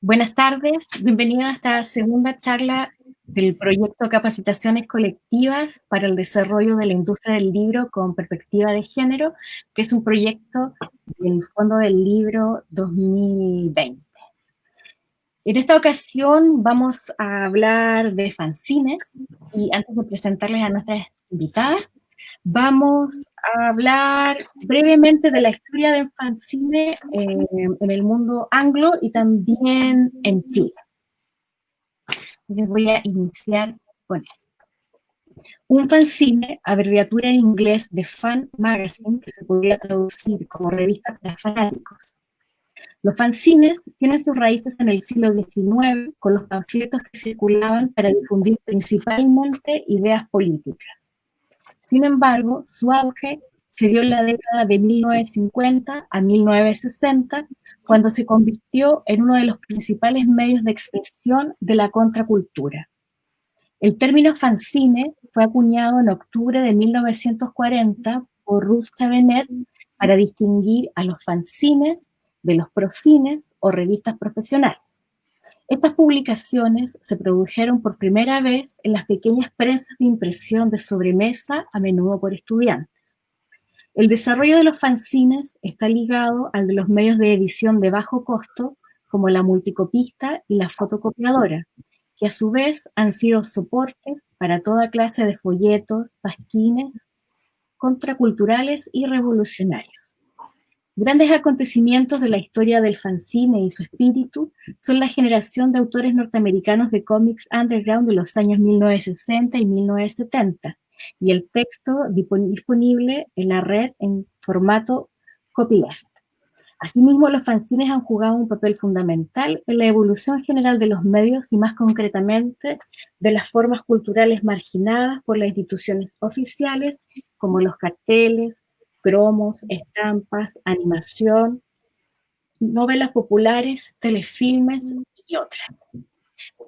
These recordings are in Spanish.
Buenas tardes, bienvenidos a esta segunda charla del proyecto Capacitaciones Colectivas para el Desarrollo de la Industria del Libro con Perspectiva de Género, que es un proyecto del Fondo del Libro 2020. En esta ocasión vamos a hablar de fanzines y antes de presentarles a nuestras invitadas, vamos a hablar brevemente de la historia del fanzine en el mundo anglo y también en Chile. Entonces voy a iniciar con esto. Un fanzine, abreviatura en inglés de fan magazine, que se podría traducir como revista para fanáticos. Los fanzines tienen sus raíces en el siglo XIX, con los panfletos que circulaban para difundir principalmente ideas políticas. Sin embargo, su auge se dio en la década de 1950 a 1960, cuando se convirtió en uno de los principales medios de expresión de la contracultura. El término fanzine fue acuñado en octubre de 1940 por Ruth Chavenet para distinguir a los fanzines de los procines o revistas profesionales. Estas publicaciones se produjeron por primera vez en las pequeñas prensas de impresión de sobremesa, a menudo por estudiantes. El desarrollo de los fanzines está ligado al de los medios de edición de bajo costo, como la multicopista y la fotocopiadora, que a su vez han sido soportes para toda clase de folletos, pasquines, contraculturales y revolucionarios. Grandes acontecimientos de la historia del fanzine y su espíritu son la generación de autores norteamericanos de cómics underground de los años 1960 y 1970, y el texto disponible en la red en formato copyleft. Asimismo, los fanzines han jugado un papel fundamental en la evolución general de los medios y más concretamente de las formas culturales marginadas por las instituciones oficiales como los carteles, cromos, estampas, animación, novelas populares, telefilmes y otras.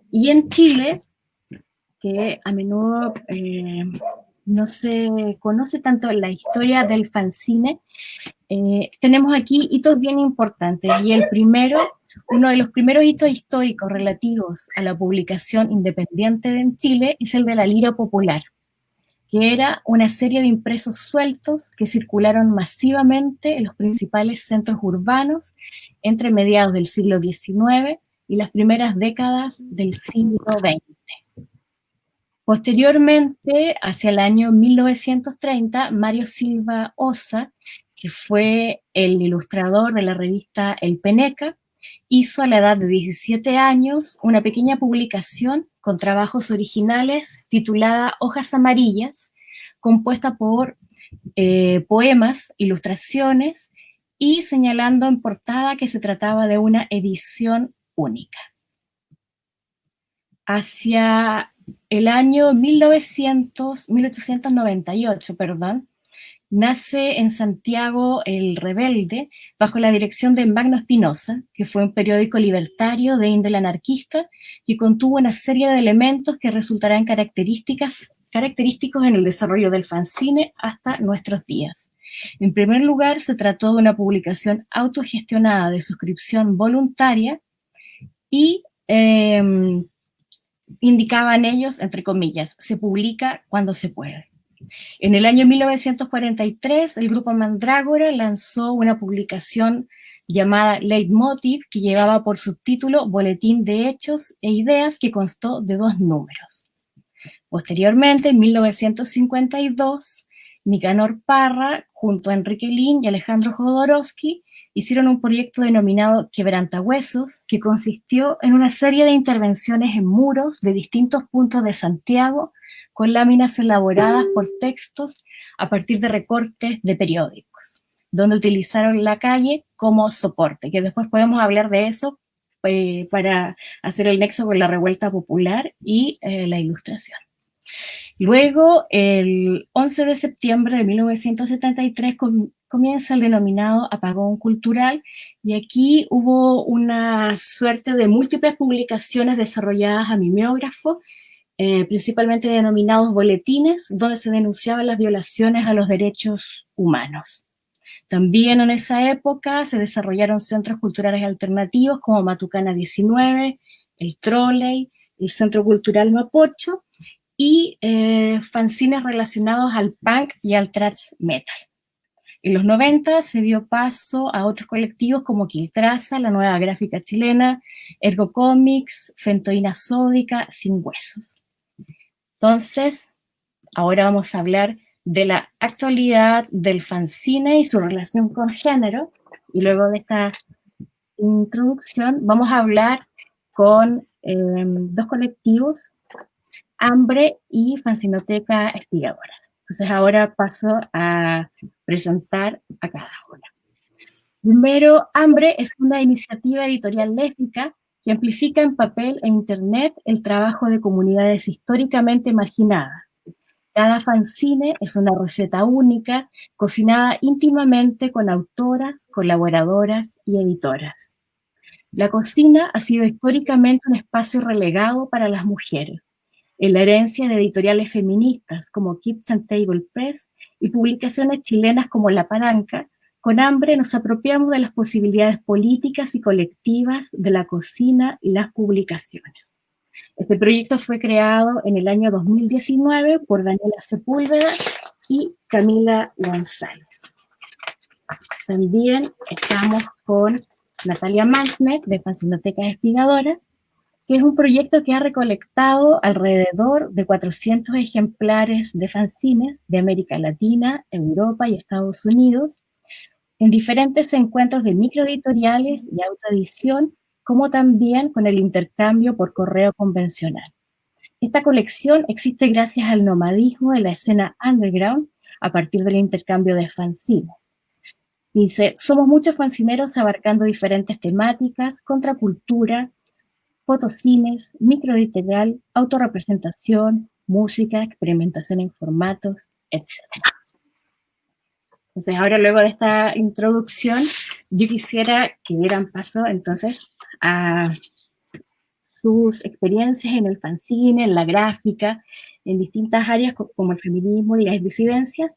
Y en Chile, que a menudo no se conoce tanto la historia del fanzine, tenemos aquí hitos bien importantes, y el primero, uno de los primeros hitos históricos relativos a la publicación independiente en Chile es el de la Lira Popular, que era una serie de impresos sueltos que circularon masivamente en los principales centros urbanos entre mediados del siglo XIX y las primeras décadas del siglo XX. Posteriormente, hacia el año 1930, Mario Silva Ossa, que fue el ilustrador de la revista El Peneca, hizo a la edad de 17 años una pequeña publicación con trabajos originales titulada Hojas Amarillas, compuesta por poemas, ilustraciones y señalando en portada que se trataba de una edición única. Hacia el año 1898, nace en Santiago El Rebelde, bajo la dirección de Magno Espinosa, que fue un periódico libertario de índole anarquista que contuvo una serie de elementos que resultarán característicos en el desarrollo del fanzine hasta nuestros días. En primer lugar, se trató de una publicación autogestionada de suscripción voluntaria y indicaban ellos, entre comillas, se publica cuando se puede. En el año 1943, el grupo Mandrágora lanzó una publicación llamada Leitmotiv, que llevaba por subtítulo Boletín de Hechos e Ideas, que constó de 2 números. Posteriormente, en 1952, Nicanor Parra, junto a Enrique Lin y Alejandro Jodorowsky, hicieron un proyecto denominado Quebrantahuesos, que consistió en una serie de intervenciones en muros de distintos puntos de Santiago, con láminas elaboradas por textos a partir de recortes de periódicos, donde utilizaron la calle como soporte, que después podemos hablar de eso para hacer el nexo con la revuelta popular y la ilustración. Luego, el 11 de septiembre de 1973, comienza el denominado apagón cultural, y aquí hubo una suerte de múltiples publicaciones desarrolladas a mimeógrafo, principalmente denominados boletines, donde se denunciaban las violaciones a los derechos humanos. También en esa época se desarrollaron centros culturales alternativos como Matucana 19, el Trolley, el Centro Cultural Mapocho y fanzines relacionados al punk y al thrash metal. En los 90 se dio paso a otros colectivos como Quiltraza, La Nueva Gráfica Chilena, Ergo Comics, Fentoína Sódica, Sin Huesos. Entonces, ahora vamos a hablar de la actualidad del fanzine y su relación con género. Y luego de esta introducción vamos a hablar con dos colectivos, Hambre y Fanzinoteca Espigadoras. Entonces ahora paso a presentar a cada una. Primero, Hambre es una iniciativa editorial lésbica que amplifica en papel e internet el trabajo de comunidades históricamente marginadas. Cada fanzine es una receta única, cocinada íntimamente con autoras, colaboradoras y editoras. La cocina ha sido históricamente un espacio relegado para las mujeres, en la herencia de editoriales feministas como Kids and Table Press y publicaciones chilenas como La Palanca. Con Hambre nos apropiamos de las posibilidades políticas y colectivas de la cocina y las publicaciones. Este proyecto fue creado en el año 2019 por Daniela Sepúlveda y Camila González. También estamos con Natalia Mansnet, de Fanzinotecas Espigadoras, que es un proyecto que ha recolectado alrededor de 400 ejemplares de fanzines de América Latina, Europa y Estados Unidos, en diferentes encuentros de microeditoriales y autoedición, como también con el intercambio por correo convencional. Esta colección existe gracias al nomadismo de la escena underground a partir del intercambio de fanzines. Dice, somos muchos fanzineros abarcando diferentes temáticas, contracultura, fotocines, microeditorial, autorrepresentación, música, experimentación en formatos, etc. Entonces, ahora luego de esta introducción, yo quisiera que dieran paso entonces a sus experiencias en el fanzine, en la gráfica, en distintas áreas como el feminismo y las disidencias.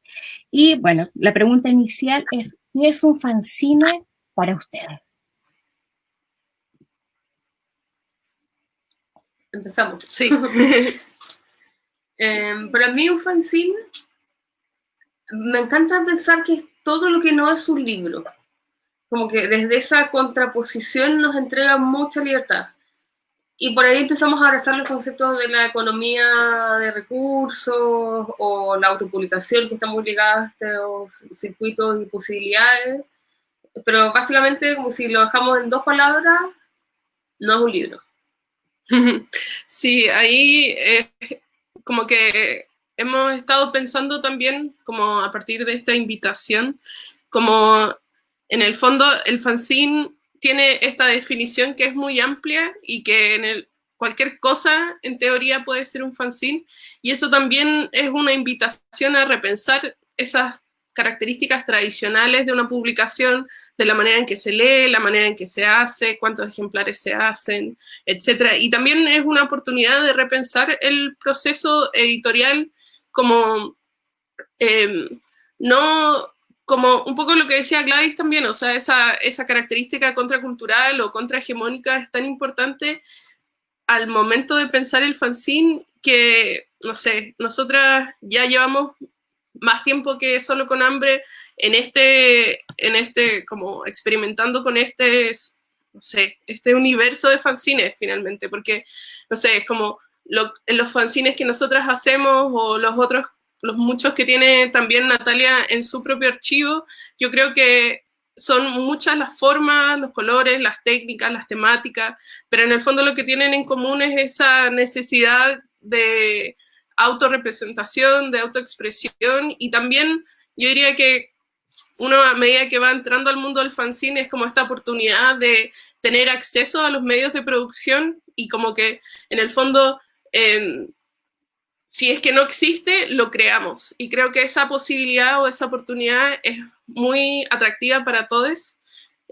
Y bueno, la pregunta inicial es, ¿qué es un fanzine para ustedes? Empezamos. Sí. Para mí un fanzine, me encanta pensar que es todo lo que no es un libro. Como que desde esa contraposición nos entrega mucha libertad. Y por ahí empezamos a abrazar los conceptos de la economía de recursos o la autopublicación, que está muy ligada a estos circuitos y posibilidades. Pero básicamente, como si lo dejamos en dos palabras, no es un libro. Sí, ahí como que hemos estado pensando también, como a partir de esta invitación, como en el fondo el fanzine tiene esta definición que es muy amplia y que cualquier cosa en teoría puede ser un fanzine, y eso también es una invitación a repensar esas características tradicionales de una publicación, de la manera en que se lee, la manera en que se hace, cuántos ejemplares se hacen, etcétera. Y también es una oportunidad de repensar el proceso editorial como no como un poco lo que decía Gladys también, o sea, esa característica contracultural o contrahegemónica es tan importante al momento de pensar el fanzine que, no sé, nosotras ya llevamos más tiempo que Solo con Hambre en este como experimentando con no sé, este universo de fanzines finalmente, porque, no sé, es como los fanzines que nosotras hacemos o los muchos que tiene también Natalia en su propio archivo, yo creo que son muchas las formas, los colores, las técnicas, las temáticas, pero en el fondo lo que tienen en común es esa necesidad de autorrepresentación, de autoexpresión, y también yo diría que uno a medida que va entrando al mundo del fanzine es como esta oportunidad de tener acceso a los medios de producción y como que en el fondo si es que no existe, lo creamos, y creo que esa posibilidad o esa oportunidad es muy atractiva para todos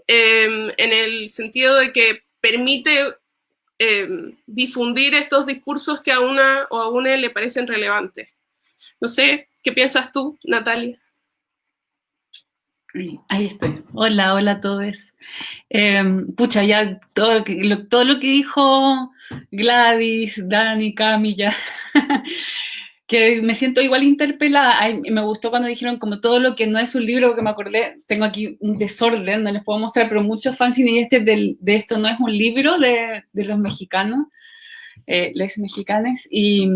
en el sentido de que permite difundir estos discursos que a una o a una le parecen relevantes. No sé, ¿qué piensas tú, Natalia? Ahí estoy. Hola, hola a todos. Pucha, ya todo lo que dijo Gladys, Dani, Cami, ya, que me siento igual interpelada. Ay, me gustó cuando dijeron como todo lo que no es un libro, que me acordé, tengo aquí un desorden, no les puedo mostrar, pero muchos fanzines y de esto no es un libro de los mexicanos, les mexicanes, y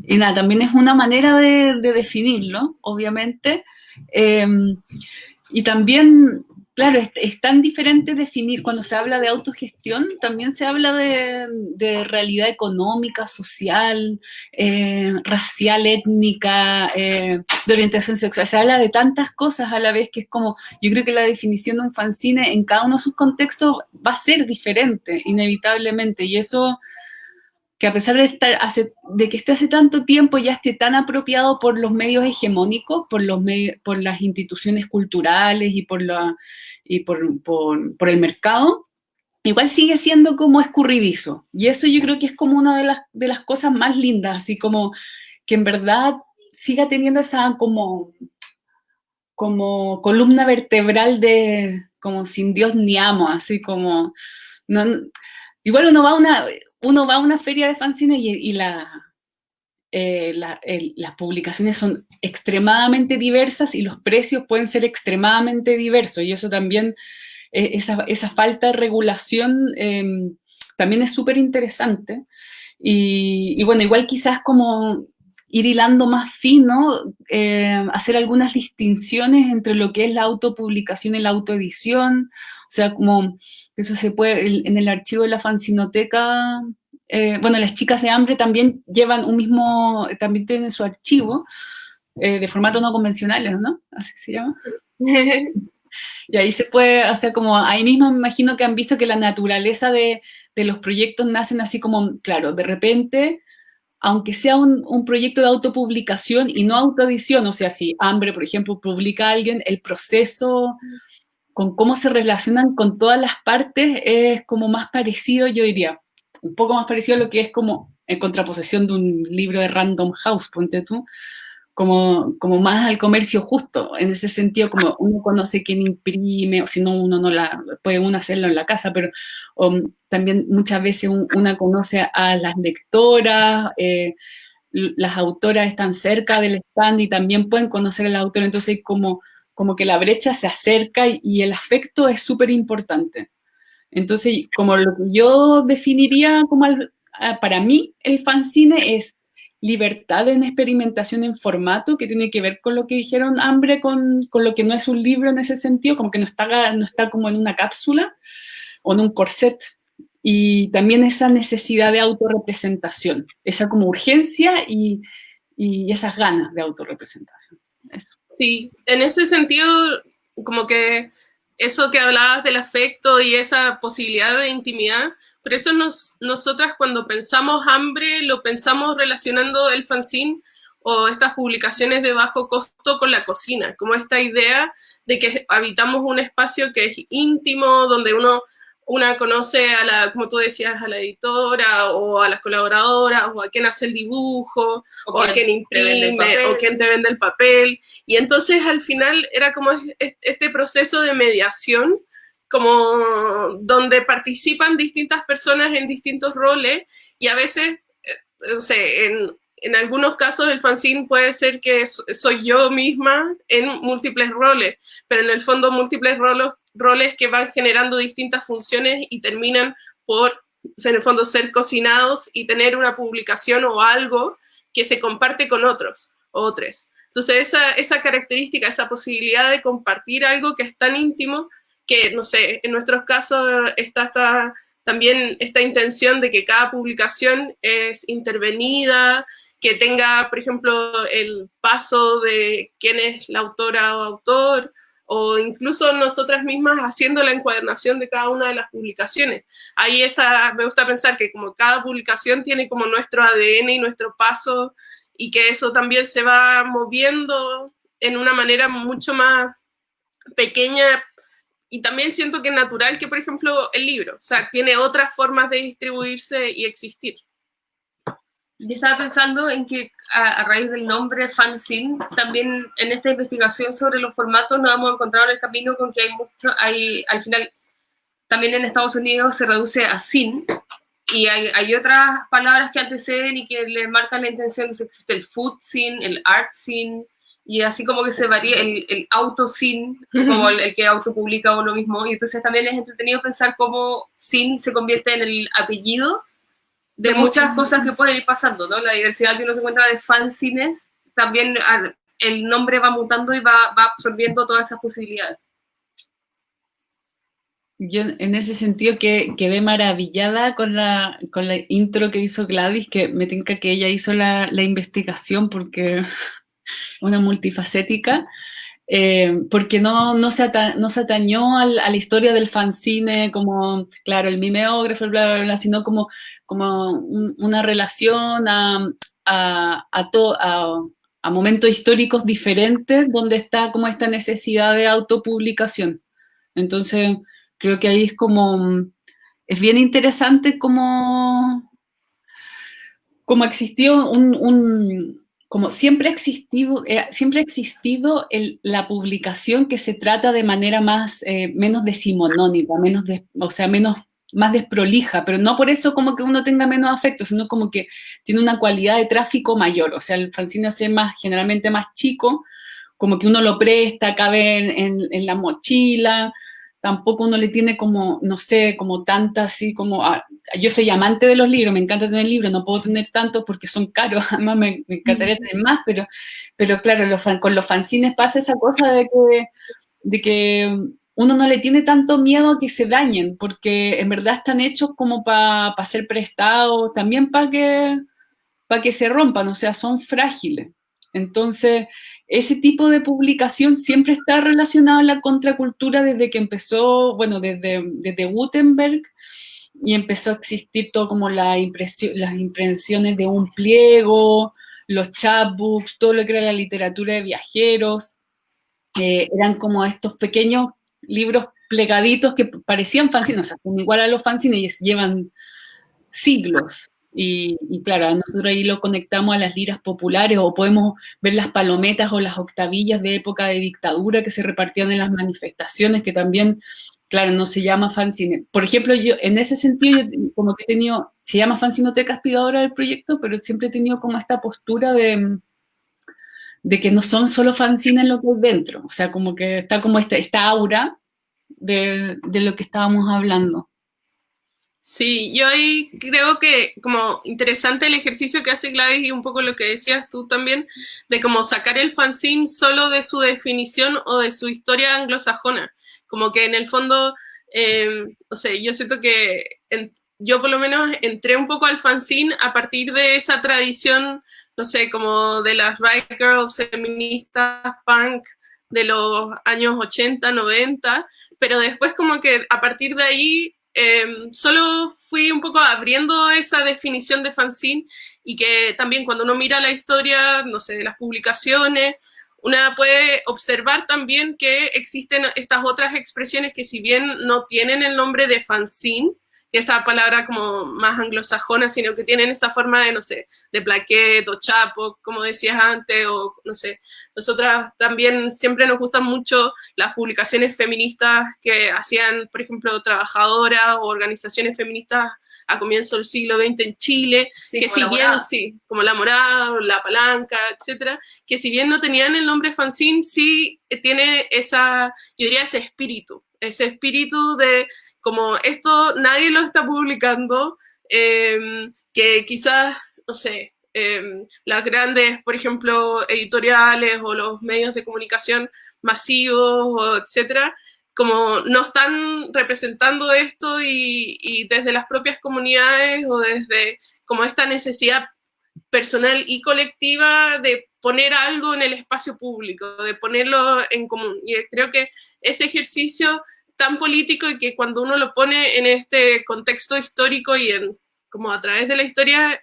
nada, también es una manera de definirlo, obviamente. Eh, y también, claro, es tan diferente definir, cuando se habla de autogestión, también se habla de realidad económica, social, racial, étnica, de orientación sexual. Se habla de tantas cosas a la vez que es como, yo creo que la definición de un fanzine en cada uno de sus contextos va a ser diferente, inevitablemente, y eso que a pesar de que esté hace tanto tiempo, ya esté tan apropiado por los medios hegemónicos, por las instituciones culturales y por el mercado, igual sigue siendo como escurridizo. Y eso yo creo que es como una de las cosas más lindas, así como que en verdad siga teniendo esa como columna vertebral de como sin Dios ni amo, así como... No, igual uno va a una feria de fanzines y las publicaciones son extremadamente diversas y los precios pueden ser extremadamente diversos, y eso también, esa falta de regulación también es súper interesante. Y bueno, igual quizás como ir hilando más fino, hacer algunas distinciones entre lo que es la autopublicación y la autoedición, o sea, como eso se puede, en el archivo de la fanzinoteca, bueno, las chicas de Hambre también llevan también tienen su archivo, de formato no convencionales, ¿no? Así se llama. Y ahí se puede, o sea, como ahí mismo me imagino que han visto que la naturaleza de los proyectos nacen así como, claro, de repente, aunque sea un proyecto de autopublicación y no autoedición, o sea, si Hambre, por ejemplo, publica a alguien, el proceso con cómo se relacionan con todas las partes es como más parecido, yo diría, un poco más parecido a lo que es como en contraposición de un libro de Random House, ponte tú, como más al comercio justo, en ese sentido, como uno conoce quién imprime, o si no, uno no puede uno hacerlo en la casa, pero también muchas veces una conoce a las lectoras, las autoras están cerca del stand y también pueden conocer al autor, entonces como que la brecha se acerca y el afecto es súper importante. Entonces, como lo que yo definiría como para mí el fanzine es libertad en experimentación en formato, que tiene que ver con lo que dijeron Hambre, con lo que no es un libro en ese sentido, como que no está como en una cápsula o en un corset. Y también esa necesidad de autorrepresentación, esa como urgencia y esas ganas de autorrepresentación. Eso. Sí, en ese sentido, como que eso que hablabas del afecto y esa posibilidad de intimidad, por eso nosotras cuando pensamos Hambre, lo pensamos relacionando el fanzine o estas publicaciones de bajo costo con la cocina, como esta idea de que habitamos un espacio que es íntimo, donde una conoce como tú decías, a la editora o a las colaboradoras o a quien hace el dibujo o a quien imprime o quien te vende el papel. Y entonces al final era como este proceso de mediación, como donde participan distintas personas en distintos roles y a veces, no sé, en algunos casos el fanzine puede ser que soy yo misma en múltiples roles, pero en el fondo múltiples roles que van generando distintas funciones y terminan por, en el fondo, ser cocinados y tener una publicación o algo que se comparte con otros o otros. Entonces esa característica, esa posibilidad de compartir algo que es tan íntimo que, no sé, en nuestros casos está también esta intención de que cada publicación es intervenida, que tenga, por ejemplo, el paso de quién es la autora o autor, o incluso nosotras mismas haciendo la encuadernación de cada una de las publicaciones. Ahí me gusta pensar que como cada publicación tiene como nuestro ADN y nuestro paso, y que eso también se va moviendo en una manera mucho más pequeña, y también siento que es natural que, por ejemplo, el libro, o sea, tiene otras formas de distribuirse y existir. Yo estaba pensando en que a raíz del nombre fanzine, también en esta investigación sobre los formatos nos hemos encontrado en el camino con que al final, también en Estados Unidos se reduce a zine, y hay otras palabras que anteceden y que le marcan la intención. Entonces existe el food scene, el art scene, y así como que se varía el auto scene, como el que autopublica uno mismo. Y entonces también es entretenido pensar cómo scene se convierte en el apellido de muchas cosas que pueden ir pasando, ¿no? La diversidad que uno se encuentra de fanzines, también el nombre va mutando y va absorbiendo todas esas posibilidades. Yo en ese sentido quedé maravillada con la intro que hizo Gladys, que me tinca que ella hizo la investigación porque una multifacética, porque no se atañó a la historia del fanzine como, claro, el mimeógrafo, bla, bla, bla, sino como una relación a momentos históricos diferentes donde está como esta necesidad de autopublicación. Entonces, creo que ahí es bien interesante cómo existió como siempre ha existido la publicación que se trata de manera menos decimonónica, más desprolija, pero no por eso como que uno tenga menos afecto, sino como que tiene una cualidad de tráfico mayor. O sea, el fanzine hace generalmente más chico, como que uno lo presta, cabe en la mochila. Tampoco uno le tiene como, no sé, como tanta así como... yo soy amante de los libros, me encanta tener libros, no puedo tener tantos porque son caros, además me encantaría tener más, pero claro, con los fanzines pasa esa cosa de que uno no le tiene tanto miedo a que se dañen, porque en verdad están hechos como para ser prestados, también para que se rompan, o sea, son frágiles. Entonces, ese tipo de publicación siempre está relacionado a la contracultura desde que empezó, bueno, desde Gutenberg, y empezó a existir todo como las impresiones de un pliego, los chapbooks, todo lo que era la literatura de viajeros, eran como estos pequeños libros plegaditos que parecían fanzines, o sea, son igual a los fanzines y llevan siglos. Y claro, nosotros ahí lo conectamos a las liras populares, o podemos ver las palometas o las octavillas de época de dictadura que se repartían en las manifestaciones, que también, claro, no se llama fanzine. Por ejemplo, yo en ese sentido, como que he tenido, se llama Fanzinoteca Aspiradora del proyecto, pero siempre he tenido como esta postura de que no son solo fanzines lo que hay dentro, o sea, como que está como esta aura de lo que estábamos hablando. Sí, yo ahí creo que como interesante el ejercicio que hace Gladys y un poco lo que decías tú también, de como sacar el fanzine solo de su definición o de su historia anglosajona. Como que en el fondo, o sea, yo siento que yo por lo menos entré un poco al fanzine a partir de esa tradición, no sé, como de las Riot Girls feministas punk de los años 80, 90, pero después como que a partir de ahí solo fui un poco abriendo esa definición de fanzine, y que también cuando uno mira la historia, no sé, de las publicaciones, una puede observar también que existen estas otras expresiones que si bien no tienen el nombre de fanzine, que esa palabra como más anglosajona, sino que tienen esa forma de, no sé, de plaquet o chapo, como decías antes, o no sé, nosotras también siempre nos gustan mucho las publicaciones feministas que hacían, por ejemplo, trabajadoras o organizaciones feministas a comienzo del siglo XX en Chile, sí, que si bien, sí, como La Morada, La Palanca, etcétera, que si bien no tenían el nombre fanzine, sí tiene esa, yo diría, ese espíritu de como esto nadie lo está publicando, que quizás, no sé, las grandes, por ejemplo, editoriales o los medios de comunicación masivos, o etcétera, como no están representando esto, y desde las propias comunidades o desde como esta necesidad personal y colectiva de poner algo en el espacio público, de ponerlo en común. Y creo que ese ejercicio tan político, y que cuando uno lo pone en este contexto histórico y como a través de la historia,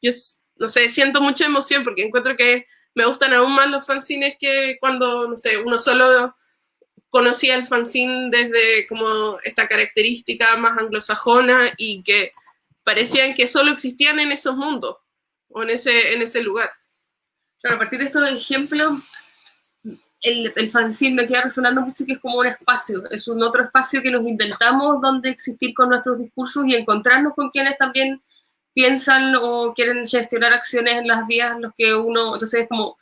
yo no sé, siento mucha emoción porque encuentro que me gustan aún más los fanzines que cuando, no sé, uno solo conocía el fanzine desde como esta característica más anglosajona y que parecían que solo existían en esos mundos. o en ese lugar. Claro, a partir de estos ejemplos, el fanzine me queda resonando mucho, que es como un espacio, es un otro espacio que nos inventamos donde existir con nuestros discursos y encontrarnos con quienes también piensan o quieren gestionar acciones en las vías en los que uno, entonces es como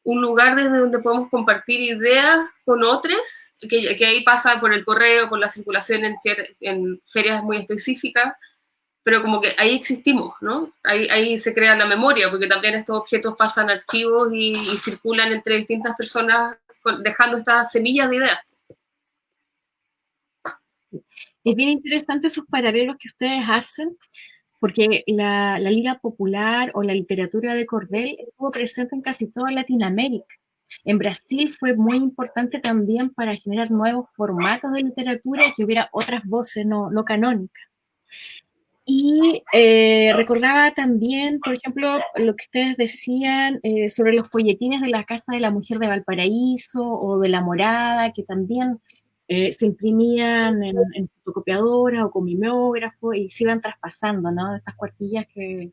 un lugar desde donde podemos compartir ideas con otros, que ahí pasa por el correo, por la circulación en ferias muy específicas, pero como que ahí existimos, ¿no? Ahí se crea la memoria, porque también estos objetos pasan archivos y circulan entre distintas personas, dejando estas semillas de ideas. Es bien interesante esos paralelos que ustedes hacen, porque la Liga Popular o la literatura de cordel estuvo presente en casi toda Latinoamérica. En Brasil fue muy importante también para generar nuevos formatos de literatura y que hubiera otras voces no canónicas. Y recordaba también, por ejemplo, lo que ustedes decían sobre los folletines de la Casa de la Mujer de Valparaíso o de La Morada, que también se imprimían en fotocopiadora o con mimeógrafo y se iban traspasando, ¿no? Estas cuartillas que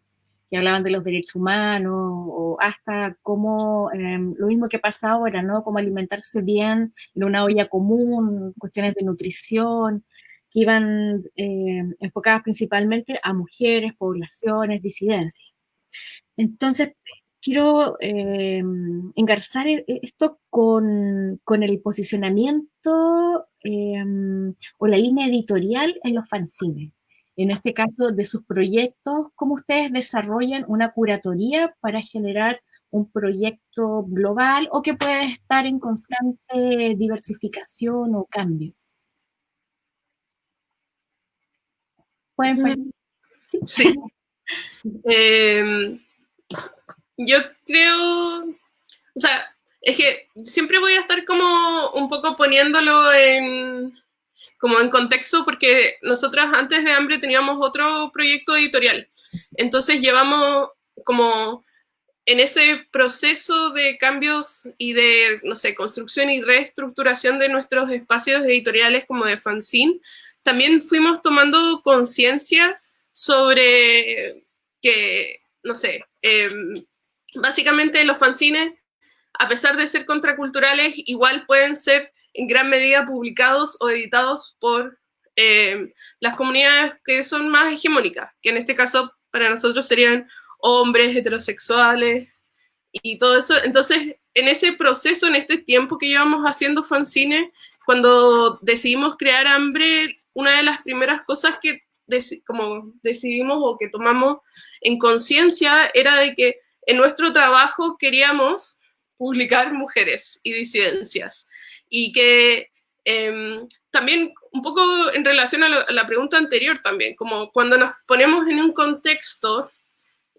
hablaban de los derechos humanos o hasta cómo, lo mismo que pasa ahora, ¿no? Cómo alimentarse bien en una olla común, cuestiones de nutrición, que iban enfocadas principalmente a mujeres, poblaciones, disidencias. Entonces, quiero engarzar esto con el posicionamiento o la línea editorial en los fanzines. En este caso, de sus proyectos, ¿cómo ustedes desarrollan una curatoría para generar un proyecto global o que puede estar en constante diversificación o cambio? ¿Pueden Sí. Yo creo, o sea, es que siempre voy a estar como un poco poniéndolo en contexto, porque nosotras antes de Hambre teníamos otro proyecto editorial. Entonces llevamos como en ese proceso de cambios y de, no sé, construcción y reestructuración de nuestros espacios editoriales como de fanzine, también fuimos tomando conciencia sobre que, no sé, básicamente los fanzines, a pesar de ser contraculturales, igual pueden ser en gran medida publicados o editados por las comunidades que son más hegemónicas, que en este caso para nosotros serían hombres, heterosexuales y todo eso. Entonces, en ese proceso, en este tiempo que llevamos haciendo fanzines, cuando decidimos crear Hambre, una de las primeras cosas que como decidimos o que tomamos en conciencia era de que en nuestro trabajo queríamos publicar mujeres y disidencias. Y que también, un poco en relación a la pregunta anterior también, como cuando nos ponemos en un contexto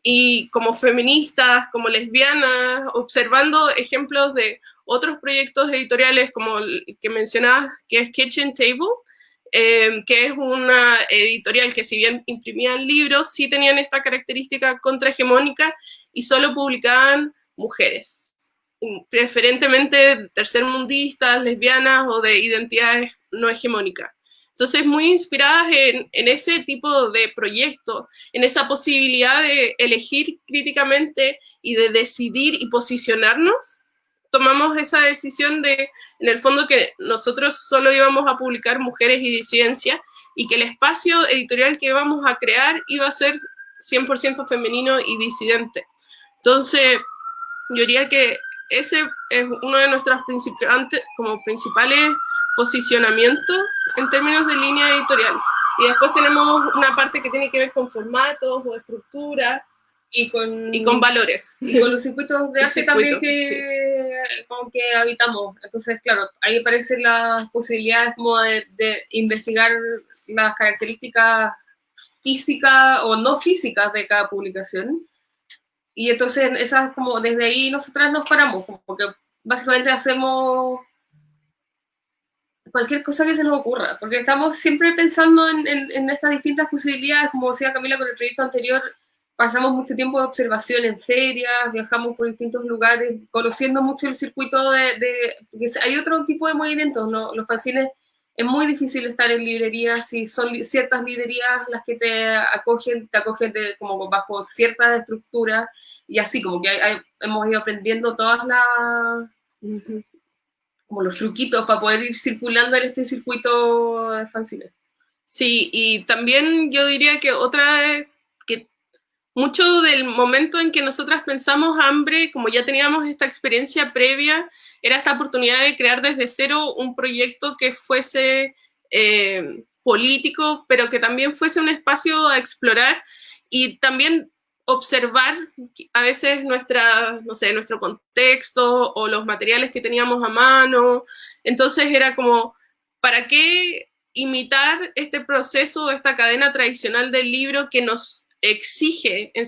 y como feministas, como lesbianas, observando ejemplos de otros proyectos editoriales como el que mencionabas, que es Kitchen Table, que es una editorial que si bien imprimían libros, sí tenían esta característica contrahegemónica y solo publicaban mujeres, preferentemente tercermundistas, lesbianas o de identidades no hegemónicas. Entonces, muy inspiradas en ese tipo de proyecto, en esa posibilidad de elegir críticamente y de decidir y posicionarnos, tomamos esa decisión de, en el fondo, que nosotros solo íbamos a publicar mujeres y disidencias y que el espacio editorial que íbamos a crear iba a ser 100% femenino y disidente. Entonces, yo diría que ese es uno de nuestros principales posicionamientos en términos de línea editorial. Y después tenemos una parte que tiene que ver con formatos o estructura y con valores. Y con los circuitos de arte también como que habitamos. Entonces, claro, ahí aparecen las posibilidades como de investigar las características físicas o no físicas de cada publicación. Y entonces, esas como desde ahí nosotras nos paramos, porque básicamente hacemos cualquier cosa que se nos ocurra, porque estamos siempre pensando en estas distintas posibilidades, como decía Camila con el proyecto anterior, pasamos mucho tiempo de observación en ferias, viajamos por distintos lugares, conociendo mucho el circuito porque hay otro tipo de movimientos, ¿no? Los fanzines es muy difícil estar en librerías y son ciertas librerías las que te acogen como bajo ciertas estructuras y así como que hemos ido aprendiendo todas las como los truquitos para poder ir circulando en este circuito de fanzines. Sí, y también yo diría que otra es que mucho del momento en que nosotras pensamos Hambre, como ya teníamos esta experiencia previa, era esta oportunidad de crear desde cero un proyecto que fuese político, pero que también fuese un espacio a explorar y también observar a veces nuestro contexto o los materiales que teníamos a mano. Entonces era como, ¿para qué imitar este proceso, esta cadena tradicional del libro que nos exige en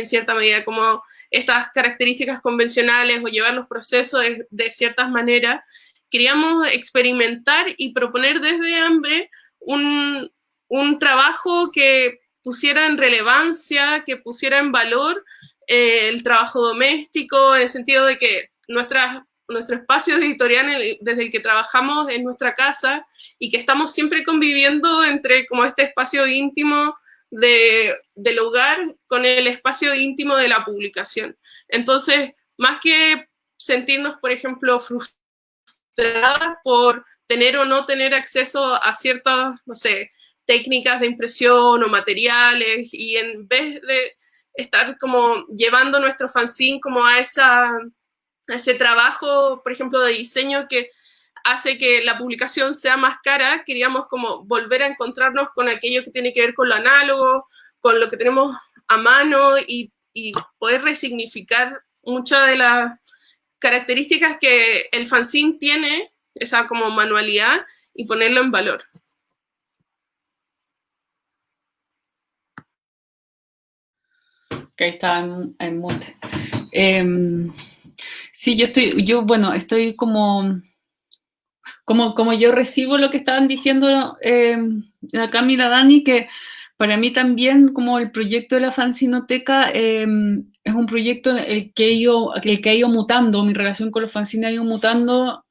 cierta medida como estas características convencionales o llevar los procesos de ciertas maneras? Queríamos experimentar y proponer desde Hambre un trabajo que pusiera en relevancia, que pusiera en valor el trabajo doméstico, en el sentido de que nuestro espacio editorial desde el que trabajamos en nuestra casa y que estamos siempre conviviendo entre como este espacio íntimo del hogar con el espacio íntimo de la publicación. Entonces, más que sentirnos, por ejemplo, frustradas por tener o no tener acceso a ciertas, no sé, técnicas de impresión o materiales, y en vez de estar como llevando nuestro fanzine como a ese trabajo, por ejemplo, de diseño que hace que la publicación sea más cara, queríamos como volver a encontrarnos con aquello que tiene que ver con lo análogo, con lo que tenemos a mano y poder resignificar muchas de las características que el fanzine tiene, esa como manualidad, y ponerlo en valor. Que ahí estaba en mute. Sí, estoy como yo recibo lo que estaban diciendo la Camila, Dani, que para mí también como el proyecto de la fanzinoteca es un proyecto el que ha ido mutando, mi relación con los fanzines ha ido mutando,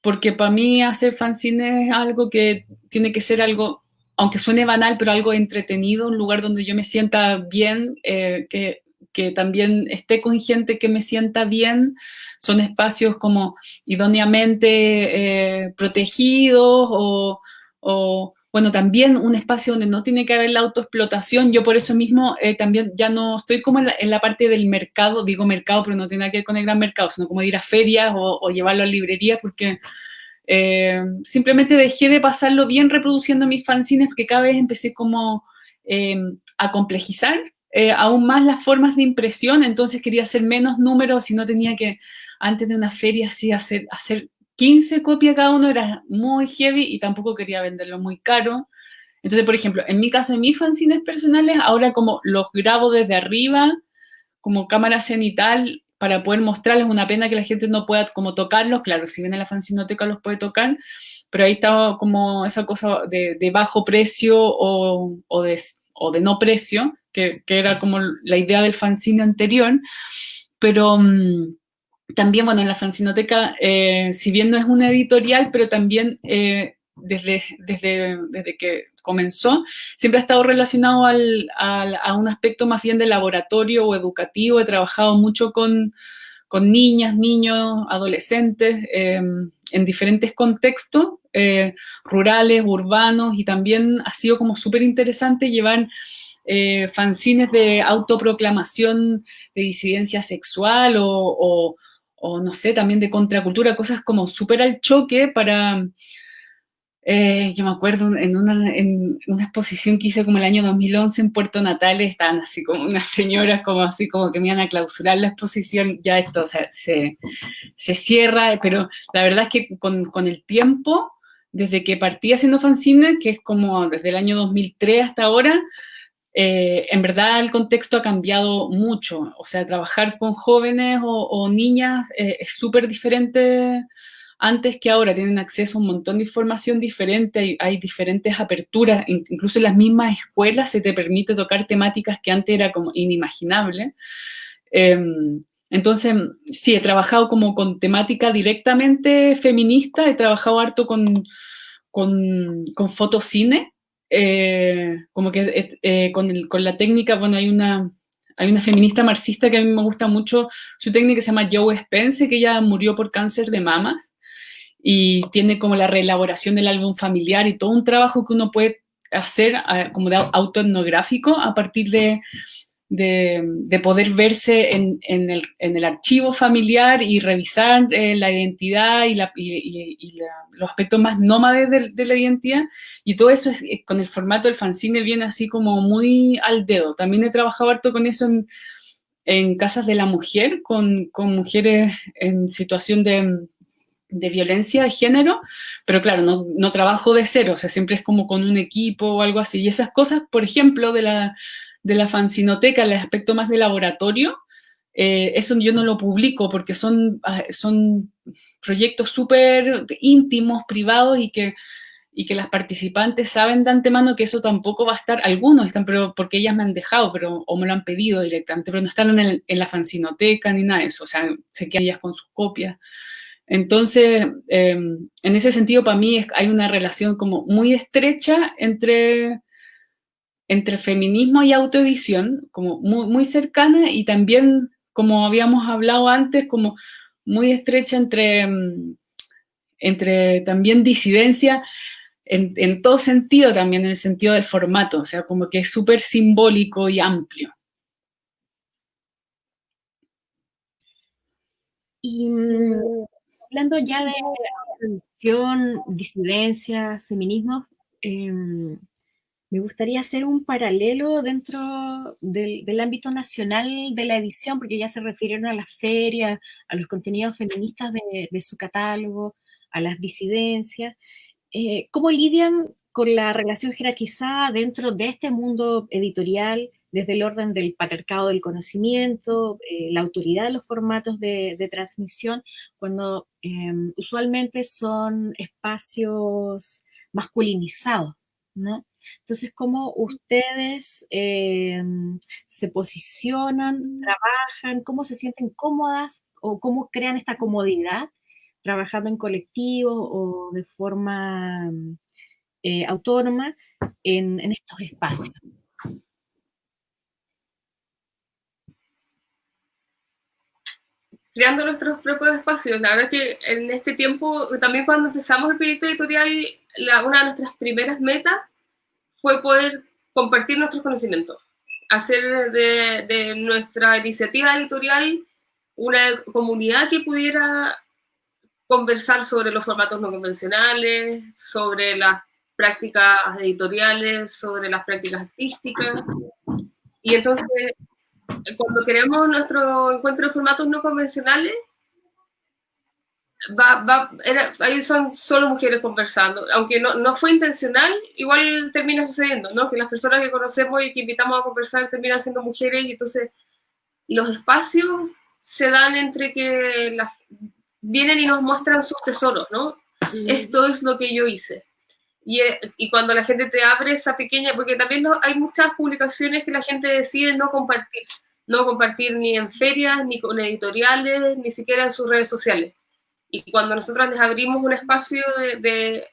porque para mí hacer fanzines es algo que tiene que ser algo, aunque suene banal, pero algo entretenido, un lugar donde yo me sienta bien, que también esté con gente que me sienta bien. Son espacios como idóneamente protegidos bueno, también un espacio donde no tiene que haber la autoexplotación. Yo por eso mismo también ya no estoy como en la parte del mercado, digo mercado, pero no tiene nada que ver con el gran mercado, sino como de ir a ferias o llevarlo a librerías, porque simplemente dejé de pasarlo bien reproduciendo mis fanzines, porque cada vez empecé como a complejizar aún más las formas de impresión. Entonces quería hacer menos números y no tenía que, antes de una feria así, hacer 15 copias cada uno, era muy heavy y tampoco quería venderlo muy caro. Entonces, por ejemplo, en mi caso, en mis fanzines personales, ahora como los grabo desde arriba, como cámara cenital, para poder mostrarles. Una pena que la gente no pueda como tocarlos, claro, si viene a la fanzinoteca los puede tocar, pero ahí estaba como esa cosa de bajo precio o de no precio, que era como la idea del fanzine anterior, pero también, bueno, en la fanzinoteca, si bien no es una editorial, pero también desde que comenzó, siempre ha estado relacionado a un aspecto más bien de laboratorio o educativo. He trabajado mucho con niñas, niños, adolescentes, en diferentes contextos, rurales, urbanos, y también ha sido como súper interesante llevar fanzines de autoproclamación de disidencia sexual o no sé, también de contracultura, cosas como súper al choque para... yo me acuerdo en una exposición que hice como el año 2011 en Puerto Natales, estaban así como unas señoras como que me iban a clausurar la exposición, ya esto, o sea, se cierra, pero la verdad es que con el tiempo, desde que partí haciendo fanzines, que es como desde el año 2003 hasta ahora, en verdad el contexto ha cambiado mucho. O sea, trabajar con jóvenes o niñas es súper diferente antes que ahora. Tienen acceso a un montón de información diferente, hay diferentes aperturas, incluso en las mismas escuelas se te permite tocar temáticas que antes era como inimaginable. Entonces, sí, he trabajado como con temática directamente feminista, he trabajado harto con con fotocine, como que con la técnica, bueno, hay una feminista marxista que a mí me gusta mucho, su técnica se llama Joe Spence, que ella murió por cáncer de mamas, y tiene como la reelaboración del álbum familiar y todo un trabajo que uno puede hacer como de autoetnográfico a partir de poder verse en el archivo familiar y revisar la identidad y los aspectos más nómades de la identidad, y todo eso con el formato del fanzine viene así como muy al dedo. También he trabajado harto con eso en Casas de la Mujer, con mujeres en situación de violencia de género, pero claro, no trabajo de cero, o sea, siempre es como con un equipo o algo así, y esas cosas, por ejemplo, de la fanzinoteca, el aspecto más de laboratorio, eso yo no lo publico porque son proyectos súper íntimos, privados, y que las participantes saben de antemano que eso tampoco va a estar, algunos están, pero porque ellas me han dejado, o me lo han pedido directamente, pero no están en la fanzinoteca ni nada de eso, o sea, se quedan ellas con sus copias. Entonces, en ese sentido, para mí hay una relación como muy estrecha entre feminismo y autoedición, como muy, muy cercana, y también, como habíamos hablado antes, como muy estrecha entre también disidencia en todo sentido, también en el sentido del formato, o sea, como que es súper simbólico y amplio. Y hablando ya de tradición, disidencia, feminismo, me gustaría hacer un paralelo dentro del ámbito nacional de la edición, porque ya se refirieron a las ferias, a los contenidos feministas de su catálogo, a las disidencias. ¿Cómo lidian con la relación jerarquizada dentro de este mundo editorial, desde el orden del patriarcado del conocimiento, la autoridad de los formatos de transmisión, cuando usualmente son espacios masculinizados, ¿no? Entonces, ¿cómo ustedes se posicionan, trabajan, cómo se sienten cómodas o cómo crean esta comodidad trabajando en colectivo o de forma autónoma en estos espacios? Creando nuestros propios espacios. La verdad es que en este tiempo, también cuando empezamos el proyecto editorial, una de nuestras primeras metas fue poder compartir nuestros conocimientos, hacer de nuestra iniciativa editorial una comunidad que pudiera conversar sobre los formatos no convencionales, sobre las prácticas editoriales, sobre las prácticas artísticas. Y entonces, cuando creamos nuestro encuentro de formatos no convencionales, ahí son solo mujeres conversando, aunque no fue intencional, igual termina sucediendo, ¿no? Que las personas que conocemos y que invitamos a conversar terminan siendo mujeres, y entonces los espacios se dan entre que vienen y nos muestran sus tesoros, ¿no? Esto es lo que yo hice. Y cuando la gente te abre esa pequeña, porque también hay muchas publicaciones que la gente decide no compartir ni en ferias, ni con editoriales, ni siquiera en sus redes sociales. Y cuando nosotros les abrimos un espacio de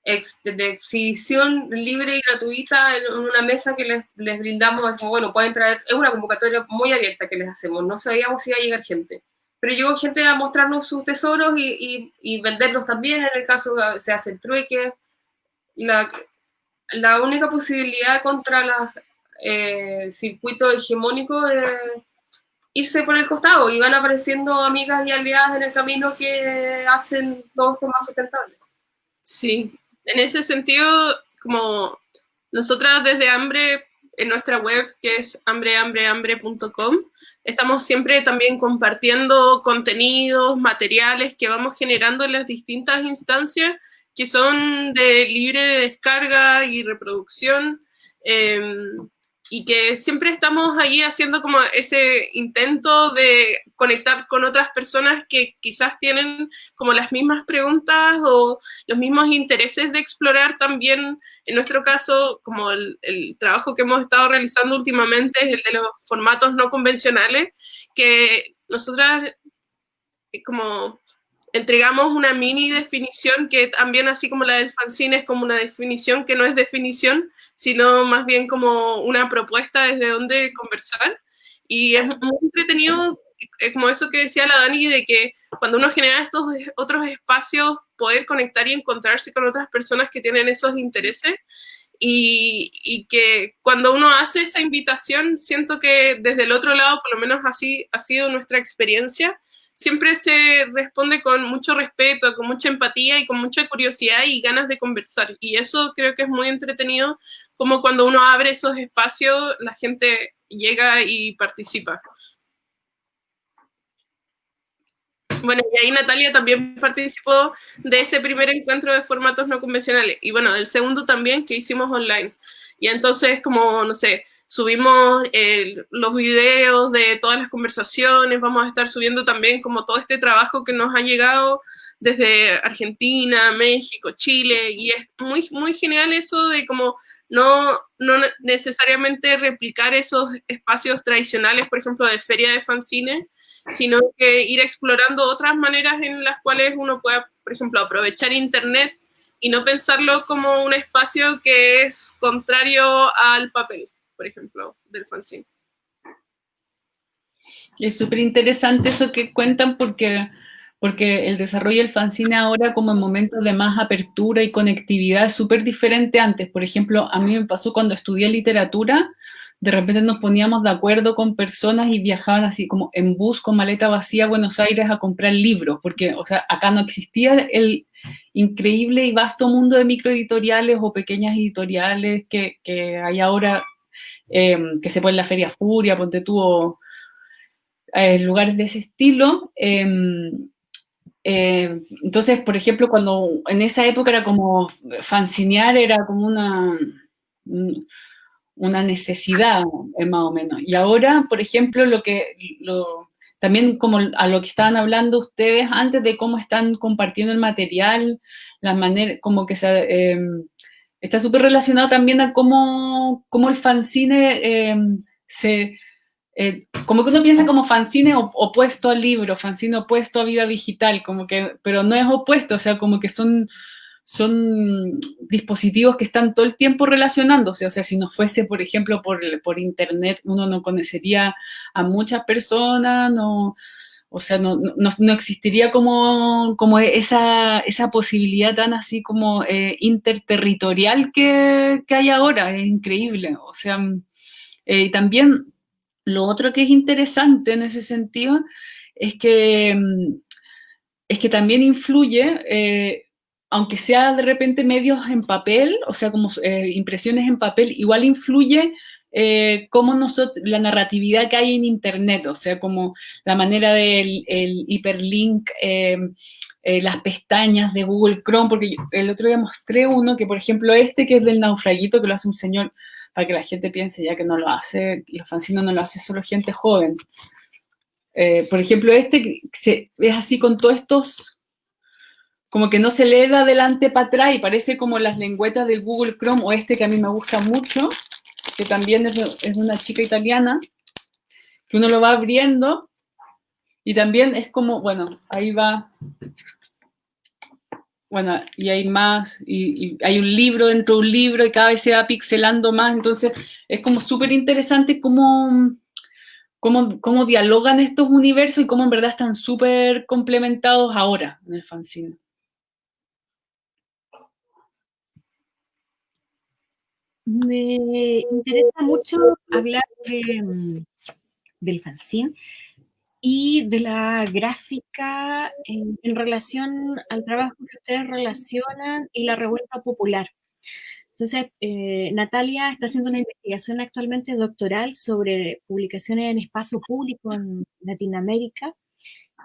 exhibición libre y gratuita en una mesa que les brindamos, como, bueno, pueden traer, es una convocatoria muy abierta que les hacemos, no sabíamos si iba a llegar gente, pero llegó gente a mostrarnos sus tesoros y venderlos también, en el caso se hace el trueque. La única posibilidad contra los circuitos hegemónicos es irse por el costado, y van apareciendo amigas y aliadas en el camino que hacen todo esto más sustentable. Sí, en ese sentido, como nosotras desde Hambre, en nuestra web, que es hambrehambre.com, estamos siempre también compartiendo contenidos, materiales que vamos generando en las distintas instancias que son de libre descarga y reproducción, y que siempre estamos ahí haciendo como ese intento de conectar con otras personas que quizás tienen como las mismas preguntas o los mismos intereses de explorar también. En nuestro caso, como el trabajo que hemos estado realizando últimamente es el de los formatos no convencionales, que nosotras como entregamos una mini definición que también, así como la del fanzine, es como una definición que no es definición, sino más bien como una propuesta desde donde conversar. Y es muy entretenido, como eso que decía la Dani, de que cuando uno genera estos otros espacios, poder conectar y encontrarse con otras personas que tienen esos intereses. Y que cuando uno hace esa invitación, siento que desde el otro lado, por lo menos así ha sido nuestra experiencia, siempre se responde con mucho respeto, con mucha empatía y con mucha curiosidad y ganas de conversar. Y eso creo que es muy entretenido, como cuando uno abre esos espacios, la gente llega y participa. Bueno, y ahí Natalia también participó de ese primer encuentro de formatos no convencionales. Y bueno, del segundo también, que hicimos online. Y entonces, como, no sé, subimos los videos de todas las conversaciones, vamos a estar subiendo también como todo este trabajo que nos ha llegado desde Argentina, México, Chile, y es muy, muy genial eso de como no necesariamente replicar esos espacios tradicionales, por ejemplo, de feria de fanzines, sino que ir explorando otras maneras en las cuales uno pueda, por ejemplo, aprovechar Internet y no pensarlo como un espacio que es contrario al papel, por ejemplo, del fanzine. Es súper interesante eso que cuentan porque el desarrollo del fanzine ahora como en momentos de más apertura y conectividad es súper diferente antes. Por ejemplo, a mí me pasó cuando estudié literatura, de repente nos poníamos de acuerdo con personas y viajaban así como en bus con maleta vacía a Buenos Aires a comprar libros, porque, o sea, acá no existía el increíble y vasto mundo de microeditoriales o pequeñas editoriales que hay ahora, que se pueden en la Feria Furia, ponte tú, o lugares de ese estilo. Entonces, por ejemplo, cuando en esa época era como fanzinear, era como una necesidad, más o menos. Y ahora, por ejemplo, también como a lo que estaban hablando ustedes antes de cómo están compartiendo el material, la manera, como que está súper relacionado también a cómo el fanzine como que uno piensa como fanzine opuesto al libro, fanzine opuesto a vida digital, como que, pero no es opuesto, o sea, como que son dispositivos que están todo el tiempo relacionándose, o sea, si no fuese, por ejemplo, por internet, uno no conocería a muchas personas, no, o sea, no existiría como esa posibilidad tan así como interterritorial que hay ahora, es increíble, o sea, también lo otro que es interesante en ese sentido es que también influye, aunque sea de repente medios en papel, o sea, como impresiones en papel, igual influye cómo la narratividad que hay en Internet, o sea, como la manera del el hiperlink, las pestañas de Google Chrome, porque el otro día mostré uno que, por ejemplo, que es del naufraguito, que lo hace un señor, para que la gente piense ya que no lo hace, los fanzines no lo hace solo gente joven. Por ejemplo, es así con todos estos, como que no se lee de adelante para atrás y parece como las lengüetas del Google Chrome, o que a mí me gusta mucho, que también es de una chica italiana, que uno lo va abriendo y también es como, bueno, ahí va, bueno, y hay más, y hay un libro dentro de un libro y cada vez se va pixelando más, entonces es como súper interesante cómo dialogan estos universos y cómo en verdad están súper complementados ahora en el fanzine. Me interesa mucho hablar del fanzine y de la gráfica en relación al trabajo que ustedes relacionan y la revuelta popular. Entonces, Natalia está haciendo una investigación actualmente doctoral sobre publicaciones en espacio público en Latinoamérica,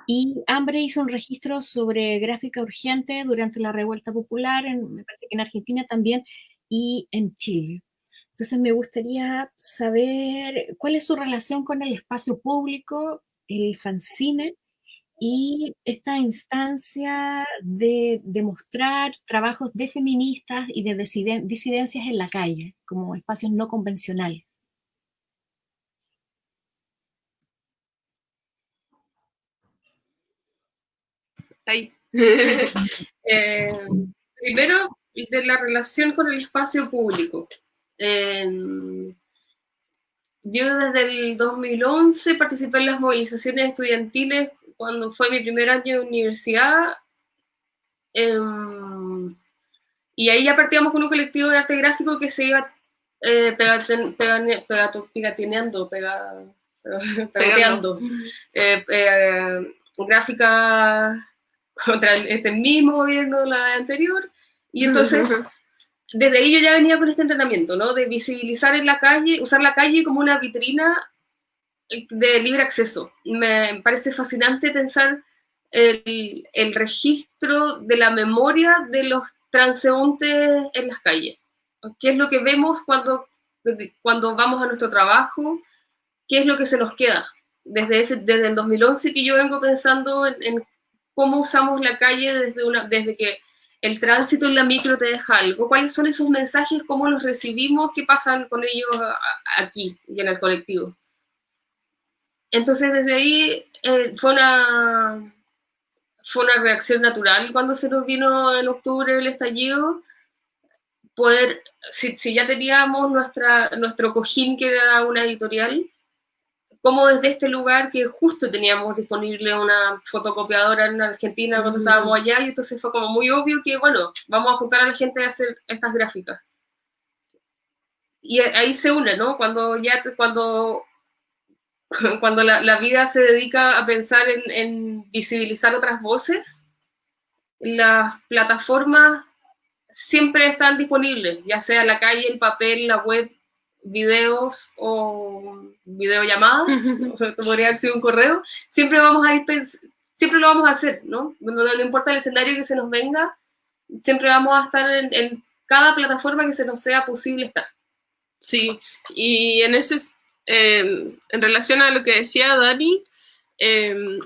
y Hambre hizo un registro sobre gráfica urgente durante la revuelta popular, me parece que en Argentina también, y en Chile. Entonces me gustaría saber cuál es su relación con el espacio público, el fanzine, y esta instancia de mostrar trabajos de feministas y de disidencias en la calle, como espacios no convencionales. Ahí. Primero, de la relación con el espacio público. Yo desde el 2011 participé en las movilizaciones estudiantiles cuando fue mi primer año de universidad. Y ahí ya partíamos con un colectivo de arte gráfico que se iba pegateando gráfica contra este mismo gobierno, la anterior. Y entonces, desde ahí yo ya venía con este entrenamiento, ¿no? De visibilizar en la calle, usar la calle como una vitrina de libre acceso. Me parece fascinante pensar el registro de la memoria de los transeúntes en las calles. ¿Qué es lo que vemos cuando vamos a nuestro trabajo? ¿Qué es lo que se nos queda? Desde el 2011 que yo vengo pensando en cómo usamos la calle desde que el tránsito en la micro te deja algo. ¿Cuáles son esos mensajes? ¿Cómo los recibimos? ¿Qué pasan con ellos aquí y en el colectivo? Entonces, desde ahí fue una reacción natural cuando se nos vino en octubre el estallido, poder, si ya teníamos nuestro cojín, que era una editorial, como desde este lugar que justo teníamos disponible una fotocopiadora en Argentina cuando estábamos allá, y entonces fue como muy obvio que, bueno, vamos a juntar a la gente a hacer estas gráficas. Y ahí se une, ¿no? Cuando la vida se dedica a pensar en visibilizar otras voces, las plataformas siempre están disponibles, ya sea la calle, el papel, la web, videos o videollamadas, podría haber sido un correo, siempre lo vamos a hacer, ¿no? No importa el escenario que se nos venga, siempre vamos a estar en cada plataforma que se nos sea posible estar. Sí, y en relación a lo que decía Dani,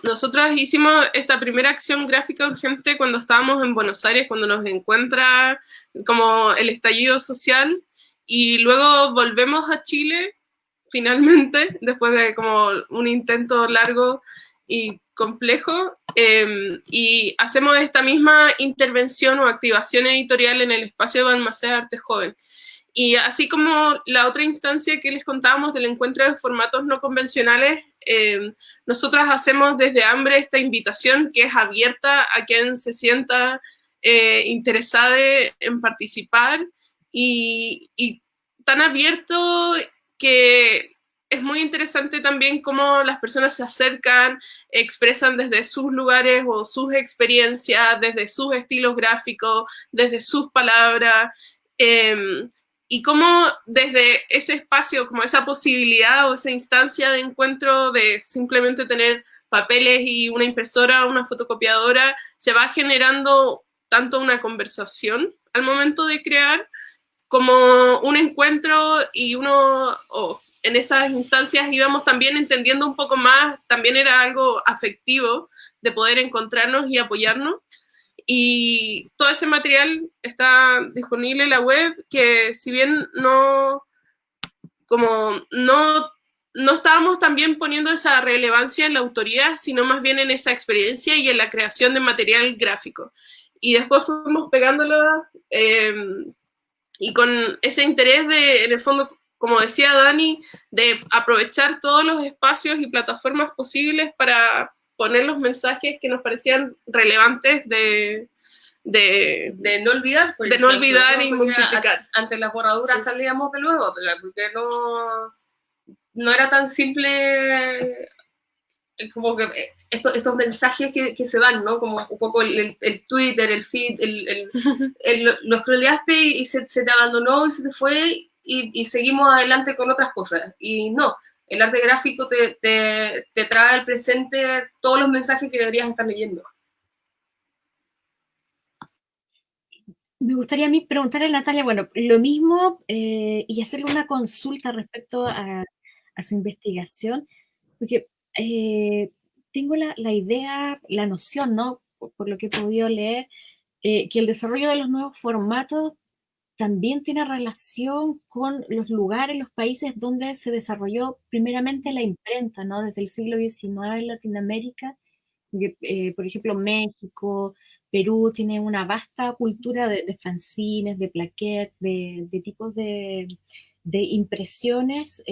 nosotros hicimos esta primera acción gráfica urgente cuando estábamos en Buenos Aires, cuando nos encuentra como el estallido social, y luego volvemos a Chile, finalmente, después de como un intento largo y complejo, y hacemos esta misma intervención o activación editorial en el espacio de Balmaceda Arte Joven. Y así como la otra instancia que les contábamos del encuentro de formatos no convencionales, nosotras hacemos desde Hambre esta invitación que es abierta a quien se sienta interesada en participar, y tan abierto que es muy interesante también cómo las personas se acercan, expresan desde sus lugares o sus experiencias, desde sus estilos gráficos, desde sus palabras, y cómo desde ese espacio, como esa posibilidad o esa instancia de encuentro de simplemente tener papeles y una impresora, una fotocopiadora, se va generando tanto una conversación al momento de crear, como un encuentro, y en esas instancias íbamos también entendiendo un poco más, también era algo afectivo de poder encontrarnos y apoyarnos. Y todo ese material está disponible en la web, que si bien no estábamos también poniendo esa relevancia en la autoría, sino más bien en esa experiencia y en la creación de material gráfico. Y después fuimos pegándolo y con ese interés de, en el fondo, como decía Dani, de aprovechar todos los espacios y plataformas posibles para poner los mensajes que nos parecían relevantes de no olvidar, de no olvidar y multiplicar. Ante las borraduras salíamos de luego a pegar, porque no era tan simple, como que estos mensajes que se van, ¿no? Como un poco el Twitter, el feed, lo scrolleaste y se te abandonó y se te fue, y seguimos adelante con otras cosas. Y no, el arte gráfico te trae al presente todos los mensajes que deberías estar leyendo. Me gustaría a mí preguntarle a Natalia, bueno, lo mismo, y hacerle una consulta respecto a su investigación, porque tengo la idea, la noción, ¿no? Por lo que he podido leer, que el desarrollo de los nuevos formatos también tiene relación con los lugares, los países donde se desarrolló primeramente la imprenta, ¿no? Desde el siglo XIX en Latinoamérica, Por ejemplo, México, Perú tiene una vasta cultura de fanzines, de plaquettes, de tipos de impresiones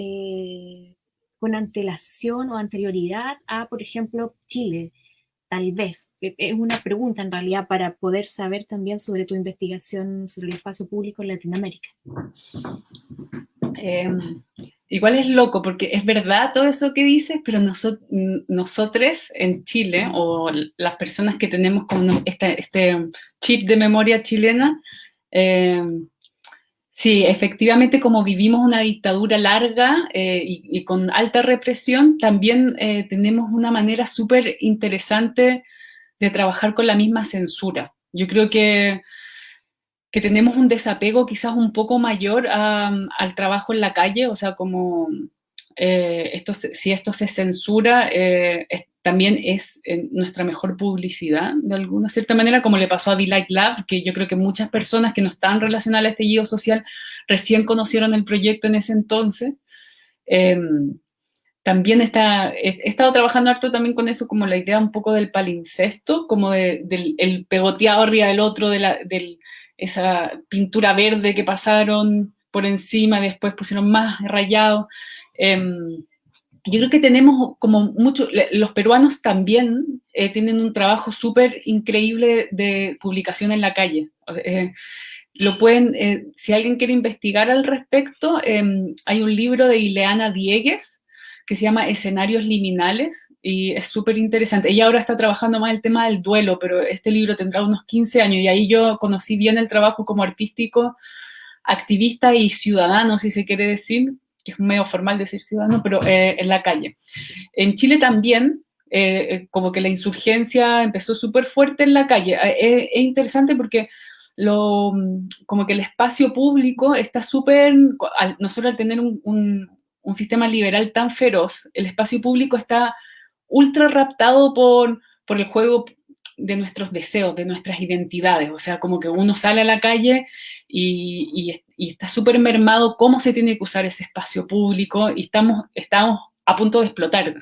con antelación o anterioridad a, por ejemplo, Chile. Tal vez. Es una pregunta en realidad para poder saber también sobre tu investigación sobre el espacio público en Latinoamérica. Igual es loco, porque es verdad todo eso que dices, pero nosotros en Chile, o las personas que tenemos como este chip de memoria chilena, sí, efectivamente, como vivimos una dictadura larga y con alta represión, también tenemos una manera súper interesante de trabajar con la misma censura. Yo creo que tenemos un desapego quizás un poco mayor al trabajo en la calle, o sea, como si esto se censura, también es nuestra mejor publicidad, de alguna cierta manera, como le pasó a Be Like Love, que yo creo que muchas personas que no estaban relacionadas al estallido social recién conocieron el proyecto en ese entonces. También he estado trabajando harto también con eso, como la idea un poco del palincesto, como del el pegoteado arriba del otro, esa pintura verde que pasaron por encima, después pusieron más rayado. Yo creo que tenemos como mucho, los peruanos también tienen un trabajo súper increíble de publicación en la calle. Lo pueden, si alguien quiere investigar al respecto, hay un libro de Ileana Diegues que se llama Escenarios Liminales y es súper interesante. Ella ahora está trabajando más el tema del duelo, pero este libro tendrá unos 15 años y ahí yo conocí bien el trabajo como artístico, activista y ciudadano, si se quiere decir, que es medio formal decir ciudadano, pero en la calle. En Chile también, como que la insurgencia empezó súper fuerte en la calle. Es interesante porque como que el espacio público está súper, nosotros al tener un sistema liberal tan feroz, el espacio público está ultra raptado por el juego de nuestros deseos, de nuestras identidades, o sea, como que uno sale a la calle y está súper mermado cómo se tiene que usar ese espacio público y estamos a punto de explotar,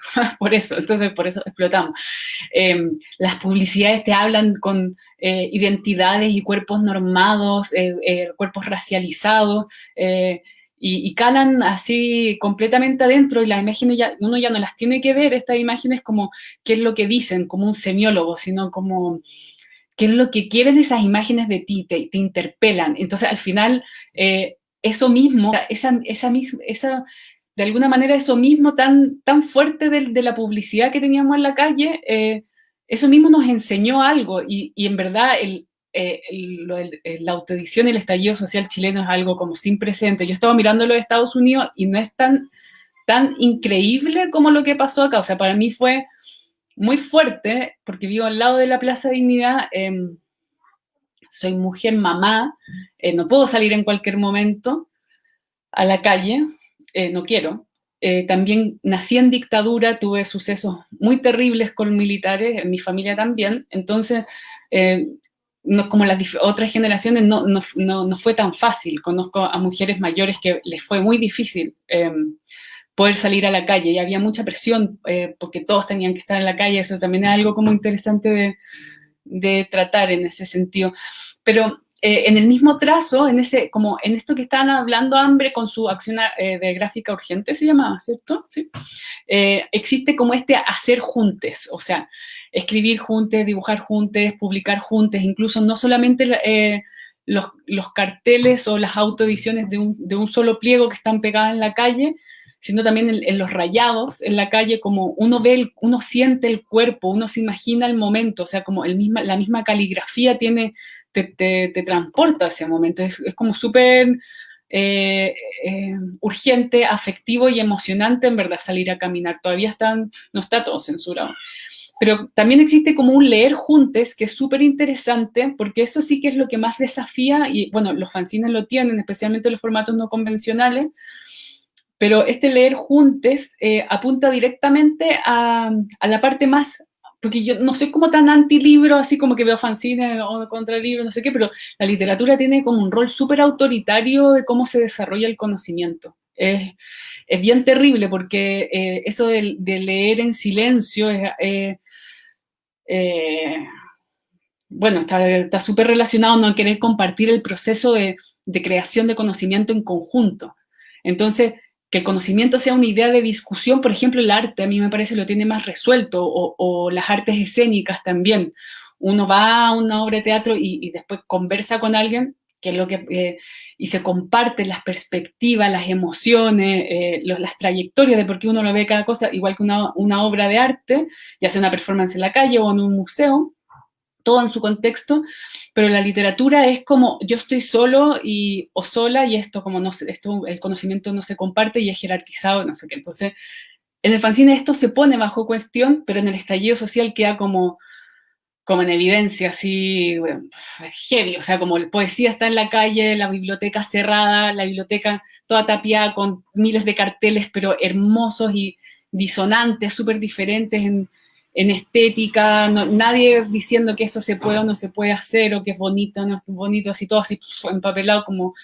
entonces por eso explotamos. Las publicidades te hablan con identidades y cuerpos normados, cuerpos racializados, y calan así completamente adentro y las imágenes uno ya no las tiene que ver, estas imágenes como qué es lo que dicen, como un semiólogo, sino como qué es lo que quieren esas imágenes de ti, te interpelan. Entonces al final eso mismo, de alguna manera eso mismo tan fuerte de la publicidad que teníamos en la calle, eso mismo nos enseñó algo y en verdad la autoedición y el estallido social chileno es algo como sin precedentes. Yo estaba mirando los Estados Unidos y no es tan increíble como lo que pasó acá. O sea, para mí fue muy fuerte porque vivo al lado de la Plaza Dignidad, soy mujer, mamá, no puedo salir en cualquier momento a la calle, no quiero. También nací en dictadura, tuve sucesos muy terribles con militares, en mi familia también, entonces no, como las otras generaciones no fue tan fácil. Conozco a mujeres mayores que les fue muy difícil poder salir a la calle y había mucha presión porque todos tenían que estar en la calle. Eso también es algo como interesante de tratar en ese sentido. Pero en el mismo trazo, como en esto que estaban hablando Hambre con su acción de gráfica urgente, se llamaba, ¿cierto? Sí. Existe como hacer juntes, o sea, escribir juntos, dibujar juntos, publicar juntos, incluso no solamente los carteles o las autoediciones de un solo pliego que están pegadas en la calle, sino también en los rayados en la calle, como uno siente el cuerpo, uno se imagina el momento, o sea, como la misma caligrafía te transporta a ese momento, es como súper urgente, afectivo y emocionante en verdad salir a caminar. Todavía no está todo censurado. Pero también existe como un leer juntos que es súper interesante, porque eso sí que es lo que más desafía, y bueno, los fanzines lo tienen, especialmente los formatos no convencionales, pero leer juntos apunta directamente a la parte más, porque yo no soy como tan anti-libro, así como que veo fanzines o contra libros, no sé qué, pero la literatura tiene como un rol súper autoritario de cómo se desarrolla el conocimiento. Es bien terrible porque eso de leer en silencio bueno, está súper relacionado no querer compartir el proceso de creación de conocimiento en conjunto. Entonces, que el conocimiento sea una idea de discusión, por ejemplo, el arte a mí me parece lo tiene más resuelto, o las artes escénicas también. Uno va a una obra de teatro y después conversa con alguien, que es lo que, y se comparten las perspectivas, las emociones, las trayectorias de por qué uno lo ve cada cosa, igual que una obra de arte, ya sea una performance en la calle o en un museo, todo en su contexto, pero la literatura es como yo estoy solo o sola y esto como no esto, el conocimiento no se comparte y es jerarquizado, no sé qué. Entonces, en el fanzine esto se pone bajo cuestión, pero en el estallido social queda como en evidencia, así, bueno, heavy, o sea, como la poesía está en la calle, la biblioteca cerrada, la biblioteca toda tapiada con miles de carteles, pero hermosos y disonantes, súper diferentes en estética, nadie diciendo que eso se puede o no se puede hacer, o que es bonito o no es bonito, así todo así empapelado como...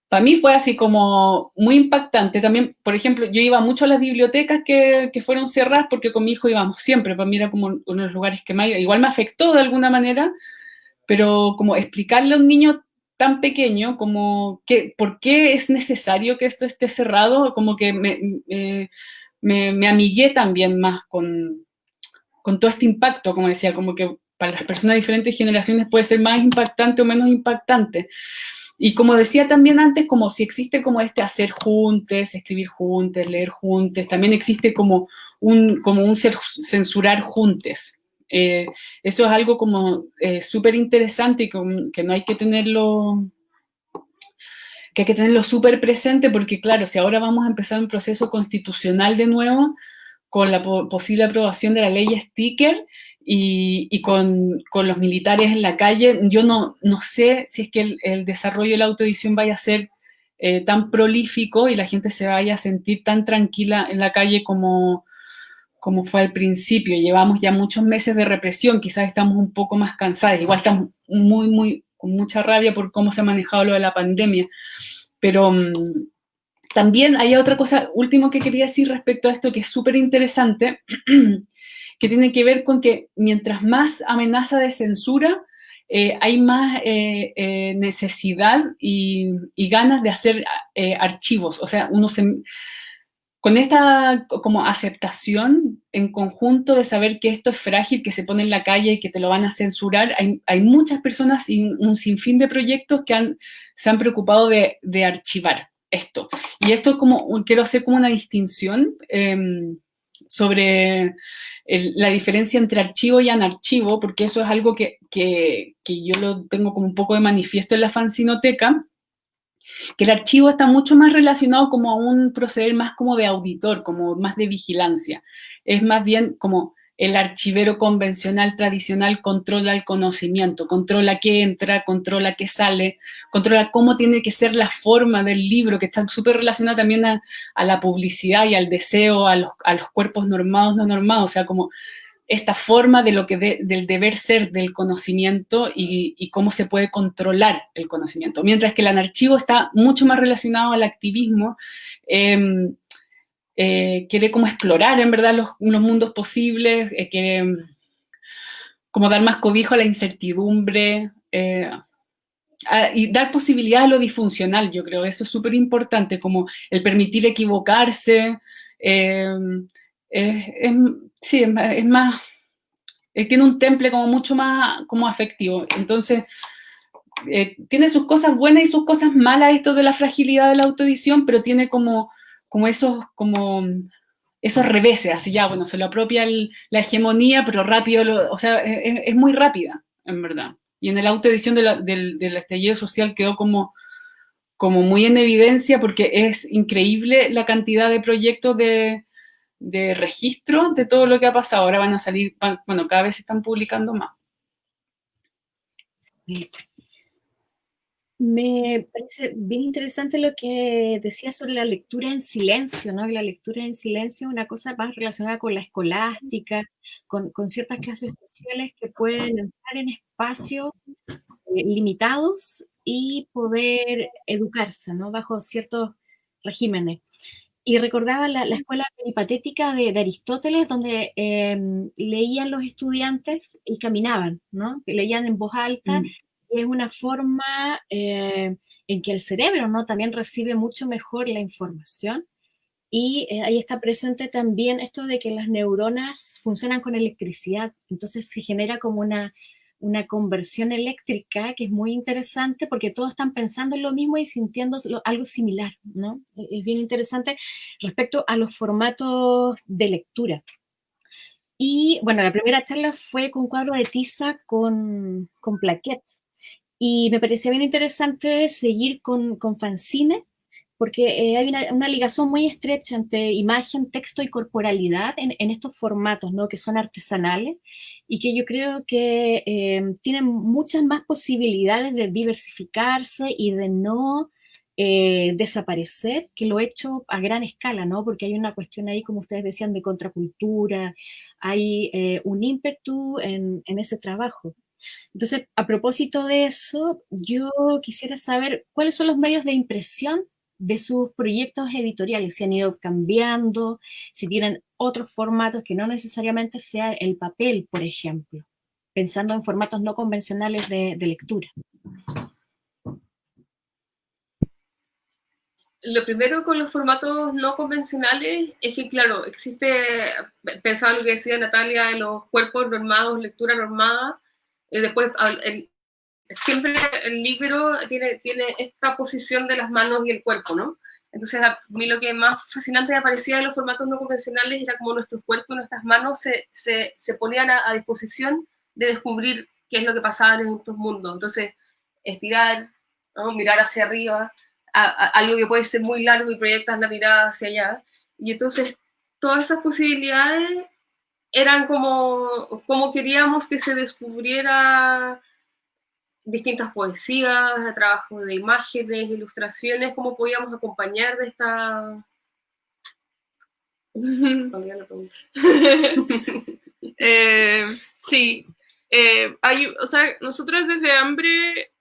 Para mí fue así como muy impactante. También, por ejemplo, yo iba mucho a las bibliotecas que fueron cerradas porque con mi hijo íbamos siempre. Para mí era como uno de los lugares que más iba. Igual me afectó de alguna manera, pero como explicarle a un niño tan pequeño como que por qué es necesario que esto esté cerrado, como que me amigué también más con todo este impacto, como decía, como que para las personas de diferentes generaciones puede ser más impactante o menos impactante. Y como decía también antes, como si existe como este hacer juntes, escribir juntes, leer juntes, también existe como un censurar juntes. Eso es algo como súper interesante y que no hay que tenerlo, que hay que tenerlo súper presente porque claro, si ahora vamos a empezar un proceso constitucional de nuevo, con la posible aprobación de la ley Sticker, y con los militares en la calle, yo no sé si es que el desarrollo de la autoedición vaya a ser tan prolífico y la gente se vaya a sentir tan tranquila en la calle como fue al principio. Llevamos ya muchos meses de represión, quizás estamos un poco más cansados, igual estamos con mucha rabia por cómo se ha manejado lo de la pandemia, pero... también hay otra cosa, último que quería decir respecto a esto, que es súper interesante, que tiene que ver con que mientras más amenaza de censura, hay más necesidad y ganas de hacer archivos. O sea, con esta como aceptación en conjunto de saber que esto es frágil, que se pone en la calle y que te lo van a censurar, hay muchas personas y un sinfín de proyectos que se han preocupado de archivar esto. Y esto quiero hacer como una distinción sobre la diferencia entre archivo y anarchivo, porque eso es algo que yo lo tengo como un poco de manifiesto en la fanzinoteca, que el archivo está mucho más relacionado como a un proceder más como de auditor, como más de vigilancia. Es más bien como el archivero convencional, tradicional, controla el conocimiento, controla qué entra, controla qué sale, controla cómo tiene que ser la forma del libro, que está súper relacionada también a la publicidad y al deseo, a los cuerpos normados, no normados, o sea, como esta forma de del deber ser del conocimiento y cómo se puede controlar el conocimiento. Mientras que el anarchivo está mucho más relacionado al activismo, quiere como explorar en verdad los mundos posibles, quiere como dar más cobijo a la incertidumbre, y dar posibilidad a lo disfuncional, yo creo, eso es súper importante, como el permitir equivocarse, sí, es más, tiene un temple como mucho más como afectivo, entonces tiene sus cosas buenas y sus cosas malas esto de la fragilidad de la autoedición, pero tiene como esos reveses, así ya, bueno, se lo apropia la hegemonía, pero rápido, o sea, es muy rápida, en verdad. Y en la autoedición del estallido social quedó como muy en evidencia porque es increíble la cantidad de proyectos de registro de todo lo que ha pasado. Ahora van a salir, bueno, cada vez se están publicando más. Sí. Me parece bien interesante lo que decía sobre la lectura en silencio, ¿no? La lectura en silencio es una cosa más relacionada con la escolástica, con ciertas clases sociales que pueden entrar en espacios limitados y poder educarse, ¿no? Bajo ciertos regímenes. Y recordaba la escuela peripatética de Aristóteles, donde leían los estudiantes y caminaban, ¿no? Que leían en voz alta, y es una forma en que el cerebro, ¿no? También recibe mucho mejor la información. Y ahí está presente también esto de que las neuronas funcionan con electricidad, entonces se genera como una conversión eléctrica que es muy interesante porque todos están pensando en lo mismo y sintiendo algo similar, ¿no? Es bien interesante respecto a los formatos de lectura. Y bueno, la primera charla fue con cuadro de tiza con plaquettes. Y me parecía bien interesante seguir con fanzine, porque hay una ligación muy estrecha entre imagen, texto y corporalidad en estos formatos, ¿no? Que son artesanales y que yo creo que tienen muchas más posibilidades de diversificarse y de no desaparecer que lo hecho a gran escala, ¿no? Porque hay una cuestión ahí, como ustedes decían, de contracultura, hay un ímpetu en ese trabajo. Entonces, a propósito de eso, yo quisiera saber cuáles son los medios de impresión de sus proyectos editoriales, si han ido cambiando, si tienen otros formatos que no necesariamente sea el papel, por ejemplo, pensando en formatos no convencionales de lectura. Lo primero con los formatos no convencionales es que, claro, existe, pensaba lo que decía Natalia, de los cuerpos normados, lectura normada, y después siempre el libro tiene esta posición de las manos y el cuerpo, ¿no? Entonces a mí lo que más fascinante me parecía de los formatos no convencionales era como nuestros cuerpos, nuestras manos se ponían a disposición de descubrir qué es lo que pasaba en estos mundos. Entonces, estirar, ¿no? Mirar hacia arriba, algo que puede ser muy largo y proyectas la mirada hacia allá. Y entonces todas esas posibilidades eran como queríamos que se descubriera distintas poesías, trabajo de imágenes, ilustraciones, cómo podíamos acompañar de esta... Sí, o sea, nosotros desde Hambre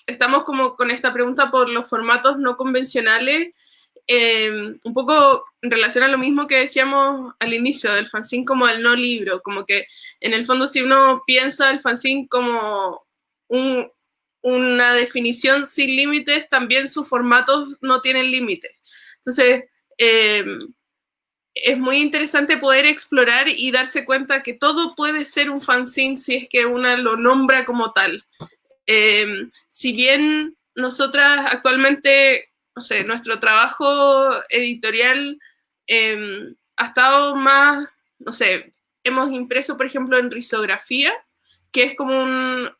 estamos como con esta pregunta por los formatos no convencionales, un poco en relación a lo mismo que decíamos al inicio del fanzine como el no libro, como que en el fondo si uno piensa el fanzine como una definición sin límites, también sus formatos no tienen límites. Entonces, es muy interesante poder explorar y darse cuenta que todo puede ser un fanzine si es que una lo nombra como tal. Si bien nosotras actualmente, no sé, nuestro trabajo editorial ha estado más, no sé, hemos impreso, por ejemplo, en risografía, que es como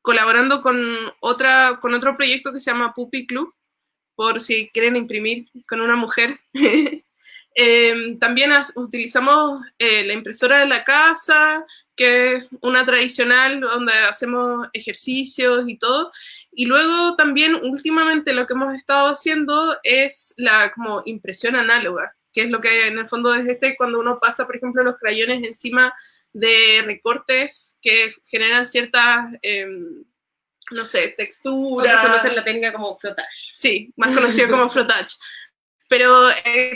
colaborando con otro proyecto que se llama Puppy Club, por si quieren imprimir con una mujer. También utilizamos la impresora de la casa, que es una tradicional donde hacemos ejercicios y todo. Y luego también últimamente lo que hemos estado haciendo es la como impresión análoga, que es lo que en el fondo es cuando uno pasa, por ejemplo, los crayones encima de recortes que generan ciertas, no sé, texturas. Otros conocen la técnica como frottage. Sí, más conocido como frottage. Pero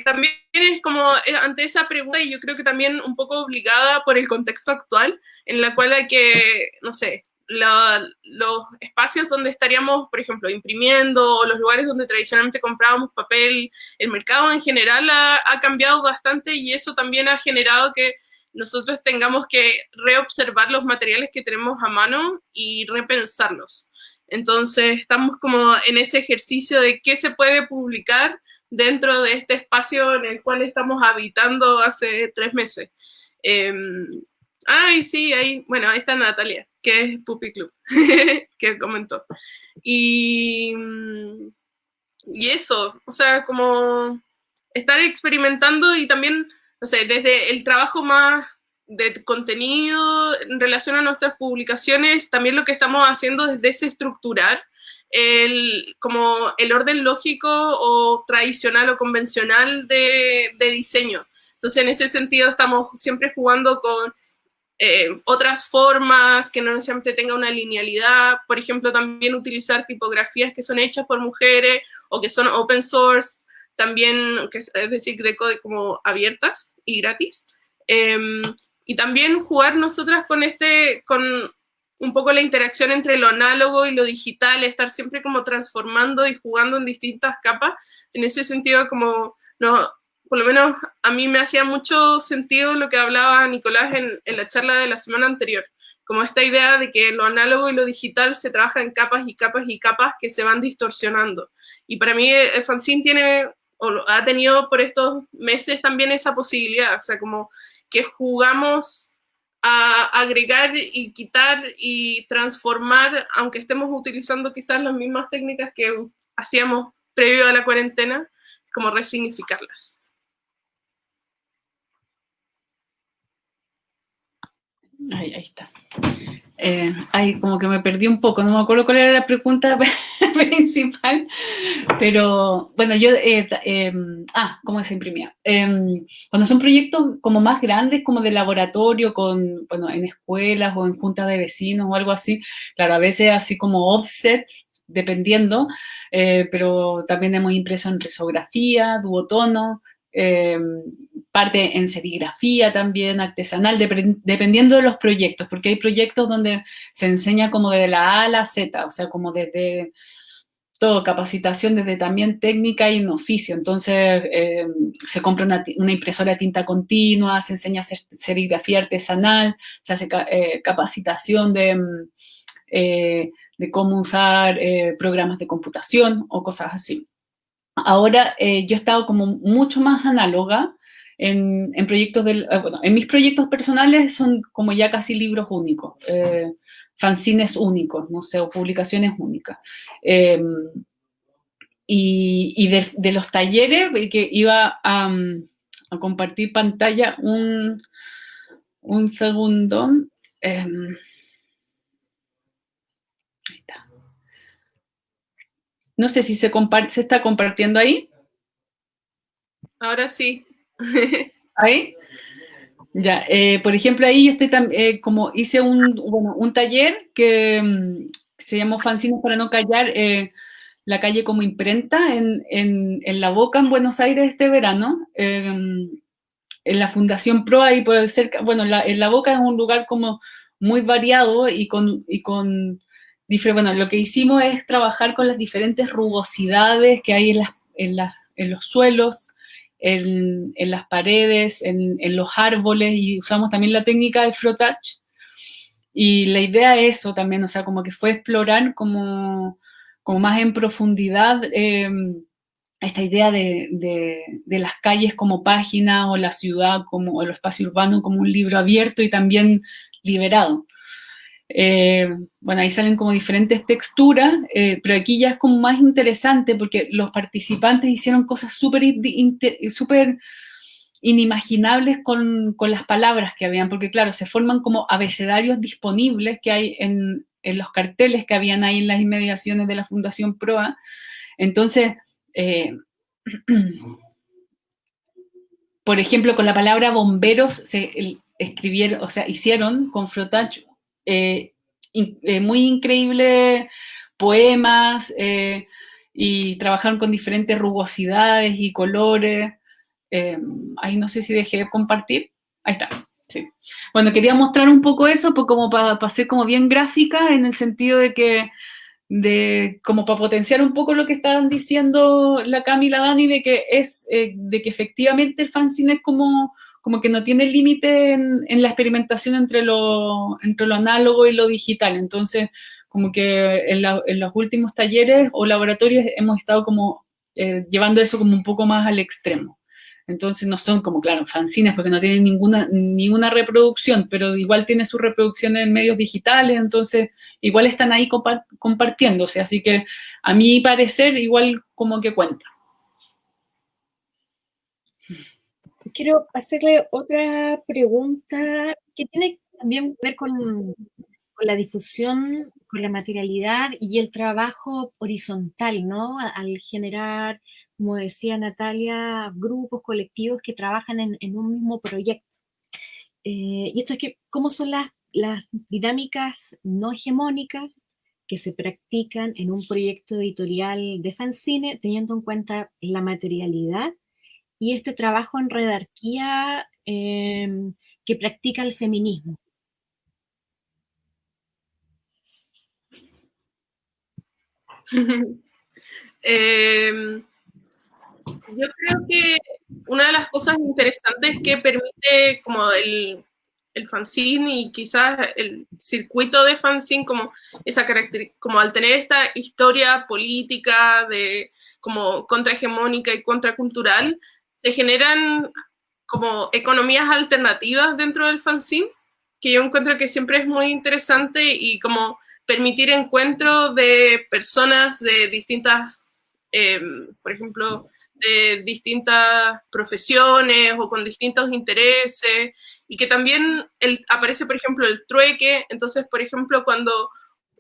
también es como ante esa pregunta, y yo creo que también un poco obligada por el contexto actual, en la cual hay que, no sé, los espacios donde estaríamos, por ejemplo, imprimiendo, o los lugares donde tradicionalmente comprábamos papel, el mercado en general ha cambiado bastante, y eso también ha generado que nosotros tengamos que reobservar los materiales que tenemos a mano y repensarlos. Entonces estamos como en ese ejercicio de qué se puede publicar dentro de este espacio en el cual estamos habitando hace 3 meses. Sí, ahí está Natalia, que es Puppy Club, que comentó. Y eso, o sea, como estar experimentando y también, no sé, desde el trabajo más de contenido en relación a nuestras publicaciones, también lo que estamos haciendo es desestructurar como el orden lógico o tradicional o convencional de diseño. Entonces, en ese sentido, estamos siempre jugando con otras formas que no necesariamente tengan una linealidad. Por ejemplo, también utilizar tipografías que son hechas por mujeres o que son open source. también, es decir, de código como abiertas y gratis. Y también jugar nosotras con un poco la interacción entre lo análogo y lo digital, estar siempre como transformando y jugando en distintas capas. En ese sentido, como, no, por lo menos a mí me hacía mucho sentido lo que hablaba Nicolás en la charla de la semana anterior, como esta idea de que lo análogo y lo digital se trabaja en capas y capas y capas que se van distorsionando. Y para mí el fanzine tiene, o ha tenido por estos meses también esa posibilidad, o sea, como que jugamos a agregar y quitar y transformar, aunque estemos utilizando quizás las mismas técnicas que hacíamos previo a la cuarentena, como resignificarlas. Ahí está. Como que me perdí un poco, no me acuerdo cuál era la pregunta principal, pero bueno, ¿cómo se imprimía? Cuando son proyectos como más grandes, como de laboratorio, en escuelas o en juntas de vecinos o algo así, claro, a veces así como offset, dependiendo, pero también hemos impreso en risografía, duotono, parte en serigrafía también, artesanal, dependiendo de los proyectos, porque hay proyectos donde se enseña como desde la A a la Z, o sea, como desde todo, capacitación desde también técnica y en oficio. Entonces, se compra una impresora de tinta continua, se enseña a hacer serigrafía artesanal, se hace capacitación de cómo usar programas de computación o cosas así. Ahora yo he estado como mucho más análoga en proyectos en mis proyectos personales son como ya casi libros únicos, fanzines únicos, no sé, o publicaciones únicas. Y de los talleres, que iba a compartir pantalla un segundo. Ahí está. No sé si se está compartiendo ahí. Ahora sí. ¿Ahí? Ya, por ejemplo, ahí yo estoy como hice un taller que se llamó Fanzines para no callar, la calle como imprenta en La Boca, en Buenos Aires este verano, en la Fundación Pro, ahí por cerca, bueno, en La Boca es un lugar como muy variado y con bueno, lo que hicimos es trabajar con las diferentes rugosidades que hay en los suelos, en las paredes, en los árboles, y usamos también la técnica de Frotouch. Y la idea es eso también, o sea, como que fue explorar como más en profundidad esta idea de las calles como páginas, o la ciudad o el espacio urbano como un libro abierto y también liberado. Bueno, ahí salen como diferentes texturas, pero aquí ya es como más interesante porque los participantes hicieron cosas súper inimaginables con las palabras que habían, porque claro, se forman como abecedarios disponibles que hay en los carteles que habían ahí en las inmediaciones de la Fundación Proa. Entonces, por ejemplo, con la palabra bomberos se escribieron, o sea, hicieron con Frotouch muy increíbles poemas y trabajaron con diferentes rugosidades y colores. Ahí no sé si dejé de compartir. Ahí está. Sí. Bueno, quería mostrar un poco eso, pues como para ser como bien gráfica, en el sentido de que como para potenciar un poco lo que estaban diciendo la Cami y la Dani, de que efectivamente el fanzine es como que no tiene límite en la experimentación entre lo análogo y lo digital. Entonces, como que en los últimos talleres o laboratorios hemos estado como llevando eso como un poco más al extremo. Entonces no son como, claro, fanzines porque no tienen ninguna reproducción, pero igual tiene su reproducción en medios digitales, entonces igual están ahí compartiéndose, así que a mi parecer igual como que cuenta. Quiero hacerle otra pregunta que tiene también que ver con la difusión, con la materialidad y el trabajo horizontal, ¿no? Al generar, como decía Natalia, grupos colectivos que trabajan en un mismo proyecto. Y esto es que, ¿cómo son las dinámicas no hegemónicas que se practican en un proyecto editorial de fanzine, teniendo en cuenta la materialidad y este trabajo en redarquía que practica el feminismo. Yo creo que una de las cosas interesantes que permite como el fanzine y quizás el circuito de fanzine como esa como al tener esta historia política de como contrahegemónica y contracultural, se generan como economías alternativas dentro del fanzine, que yo encuentro que siempre es muy interesante y como permitir encuentros de personas de distintas, por ejemplo, de distintas profesiones o con distintos intereses, y que también aparece, por ejemplo, el trueque. Entonces, por ejemplo, cuando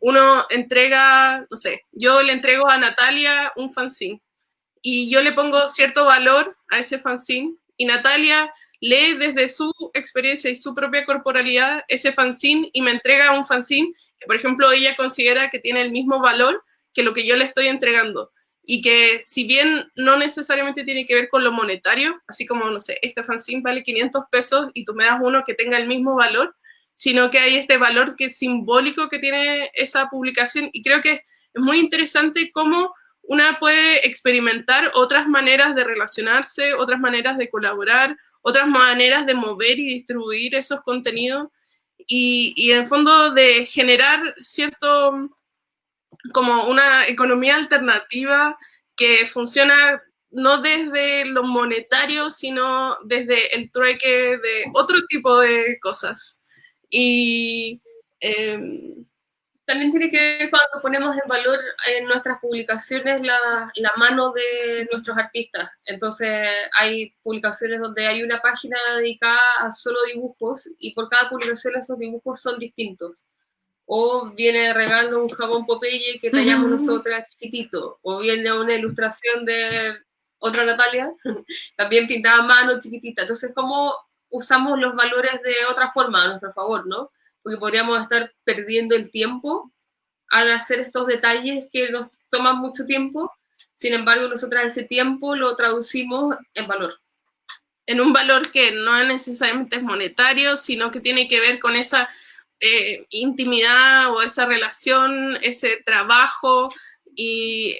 uno entrega, no sé, yo le entrego a Natalia un fanzine y yo le pongo cierto valor a ese fanzine y Natalia lee desde su experiencia y su propia corporalidad ese fanzine y me entrega un fanzine que, por ejemplo, ella considera que tiene el mismo valor que lo que yo le estoy entregando. Y que si bien no necesariamente tiene que ver con lo monetario, así como, no sé, este fanzine vale 500 pesos y tú me das uno que tenga el mismo valor, sino que hay este valor que es simbólico que tiene esa publicación. Y creo que es muy interesante cómo una puede experimentar otras maneras de relacionarse, otras maneras de colaborar, otras maneras de mover y distribuir esos contenidos y en el fondo de generar cierto, como una economía alternativa que funciona no desde lo monetario, sino desde el trueque de otro tipo de cosas. Y también tiene que ver cuando ponemos en valor en nuestras publicaciones la mano de nuestros artistas. Entonces hay publicaciones donde hay una página dedicada a solo dibujos y por cada publicación esos dibujos son distintos. O viene de regalo un jabón Popeye que tallamos nosotras chiquitito, o viene una ilustración de otra Natalia, también pintada a mano chiquitita. Entonces, ¿cómo usamos los valores de otra forma a nuestro favor, no? Porque podríamos estar perdiendo el tiempo al hacer estos detalles que nos toman mucho tiempo, sin embargo, nosotras ese tiempo lo traducimos en valor. En un valor que no necesariamente es monetario, sino que tiene que ver con esa intimidad o esa relación, ese trabajo. Y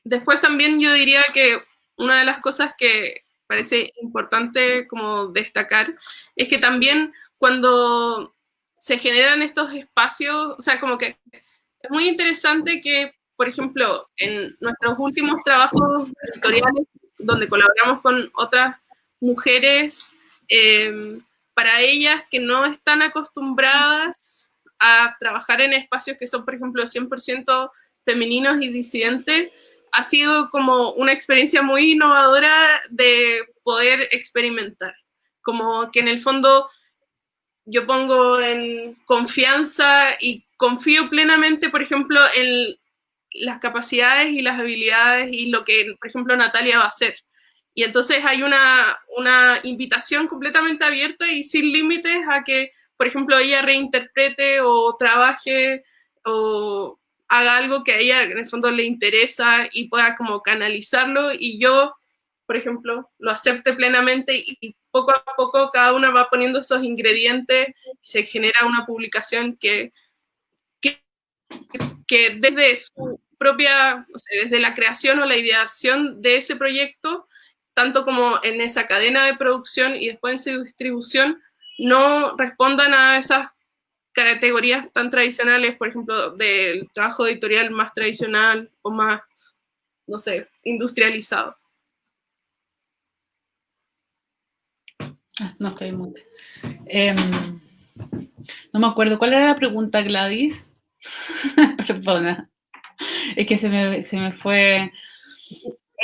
después también yo diría que una de las cosas que parece importante como destacar es que también cuando se generan estos espacios, o sea, como que es muy interesante que, por ejemplo, en nuestros últimos trabajos editoriales, donde colaboramos con otras mujeres, para ellas que no están acostumbradas a trabajar en espacios que son, por ejemplo, 100% femeninos y disidentes, ha sido como una experiencia muy innovadora de poder experimentar. Como que en el fondo yo pongo en confianza y confío plenamente, por ejemplo, en las capacidades y las habilidades y lo que, por ejemplo, Natalia va a hacer. Y entonces hay una invitación completamente abierta y sin límites a que, por ejemplo, ella reinterprete o trabaje o haga algo que a ella en el fondo le interesa y pueda como canalizarlo y yo, por ejemplo, lo acepte plenamente y poco a poco cada una va poniendo esos ingredientes y se genera una publicación que desde su propia, o sea, desde la creación o la ideación de ese proyecto, tanto como en esa cadena de producción y después en su distribución, no respondan a esas categorías tan tradicionales, por ejemplo, del trabajo editorial más tradicional o más, no sé, industrializado. No estoy muy... no me acuerdo. ¿Cuál era la pregunta, Gladys? Perdona. Es que se me fue...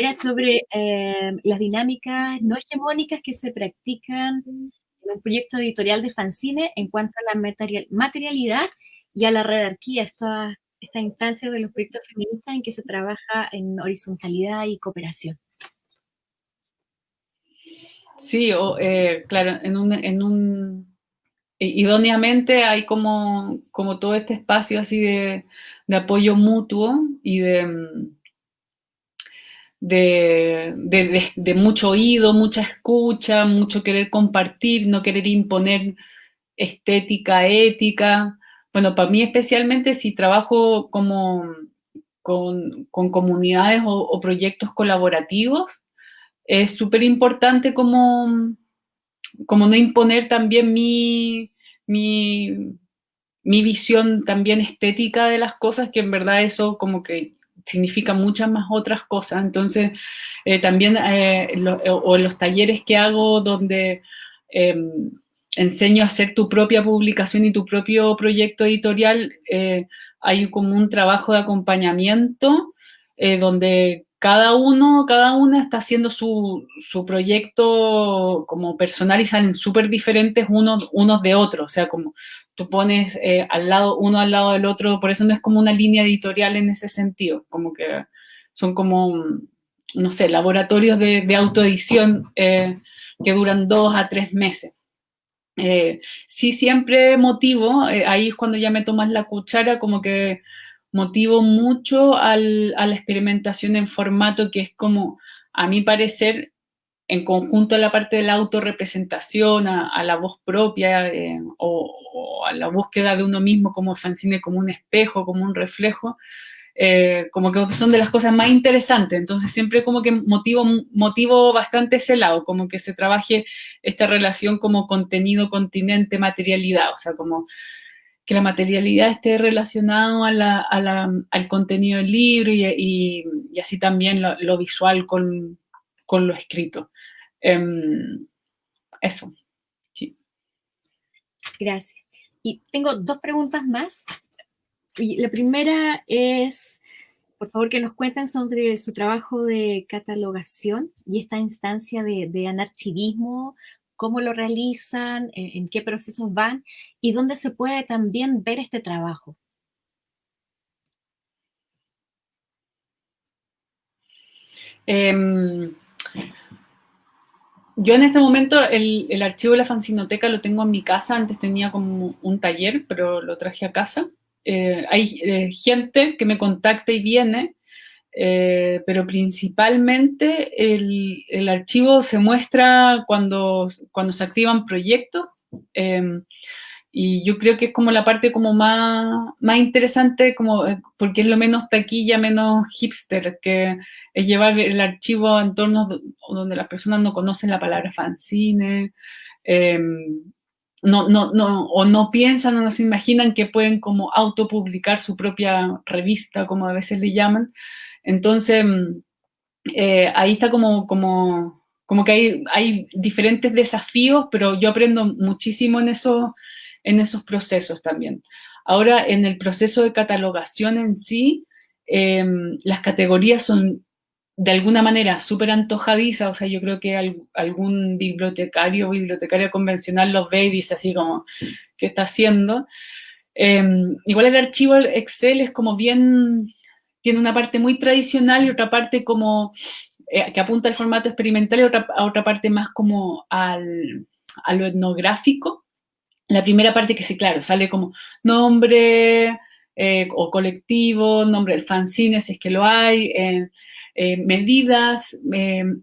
Era sobre las dinámicas no hegemónicas que se practican en un proyecto editorial de fanzine en cuanto a la materialidad y a la redarquía, esta instancia de los proyectos feministas en que se trabaja en horizontalidad y cooperación. Sí, claro, en un idóneamente hay como todo este espacio así de apoyo mutuo y de mucho oído, mucha escucha, mucho querer compartir, no querer imponer estética, ética. Bueno, para mí especialmente si trabajo como con comunidades o proyectos colaborativos, es súper importante como no imponer también mi visión también estética de las cosas, que en verdad eso como que significa muchas más otras cosas. Entonces, también o en los talleres que hago donde enseño a hacer tu propia publicación y tu propio proyecto editorial, hay como un trabajo de acompañamiento donde cada una está haciendo su proyecto como personal y salen súper diferentes unos de otros. O sea, como tú pones uno al lado del otro, por eso no es como una línea editorial en ese sentido, como que son como, no sé, laboratorios de autoedición que duran 2 a 3 meses. Sí, siempre motivo, ahí es cuando ya me tomas la cuchara, como que motivo mucho a la experimentación en formato, que es como, a mi parecer, en conjunto a la parte de la autorrepresentación, a la voz propia o a la búsqueda de uno mismo como fanzine, como un espejo, como un reflejo, como que son de las cosas más interesantes. Entonces siempre como que motivo bastante ese lado, como que se trabaje esta relación como contenido, continente, materialidad, o sea, como que la materialidad esté relacionado al contenido del libro y así también lo visual con lo escrito. Eso, sí. Gracias. Y tengo 2 preguntas más. Y la primera es, por favor, que nos cuenten sobre su trabajo de catalogación y esta instancia de anarchivismo, cómo lo realizan, en qué procesos van y dónde se puede también ver este trabajo. Yo en este momento el archivo de la fanzinoteca lo tengo en mi casa. Antes tenía como un taller, pero lo traje a casa. Hay gente que me contacta y viene, pero principalmente el archivo se muestra cuando se activan proyectos. Y yo creo que es como la parte como más interesante, como, porque es lo menos taquilla, menos hipster, que es llevar el archivo a entornos donde las personas no conocen la palabra fanzine, o no piensan o no se imaginan que pueden como autopublicar su propia revista, como a veces le llaman. Entonces, ahí está como que hay diferentes desafíos, pero yo aprendo muchísimo en esos procesos también. Ahora, en el proceso de catalogación en sí, las categorías son de alguna manera súper antojadizas. O sea, yo creo que algún bibliotecario o bibliotecaria convencional los ve y dice así como, ¿qué está haciendo? Igual el archivo Excel es como bien, tiene una parte muy tradicional y otra parte como que apunta al formato experimental y otra parte más como a lo etnográfico. La primera parte que sí, claro, sale como nombre o colectivo, nombre del fanzine, si es que lo hay, medidas,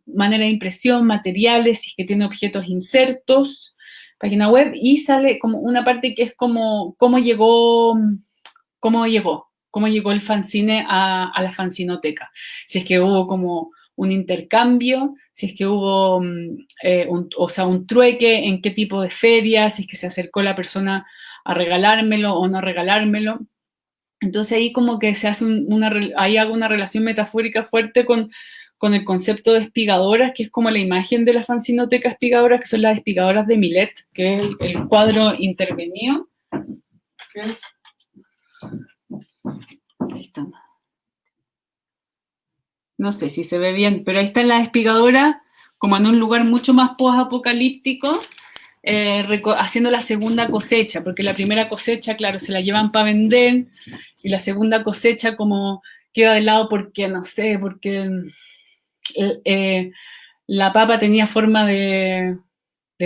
manera de impresión, materiales, si es que tiene objetos insertos, página web, y sale como una parte que es como cómo llegó el fanzine a la fanzinoteca. Si es que hubo como un intercambio, si es que hubo un trueque, en qué tipo de feria, si es que se acercó la persona a regalármelo o no regalármelo. Entonces ahí como que se hace ahí hago una relación metafórica fuerte con el concepto de espigadoras, que es como la imagen de la fanzinoteca espigadoras, que son las espigadoras de Millet, que es el cuadro intervenido, que es... Ahí están. No sé si se ve bien, pero ahí están las espigadoras, como en un lugar mucho más post-apocalíptico, haciendo la segunda cosecha, porque la primera cosecha, claro, se la llevan para vender, y la segunda cosecha como queda de lado porque, no sé, porque la papa tenía forma de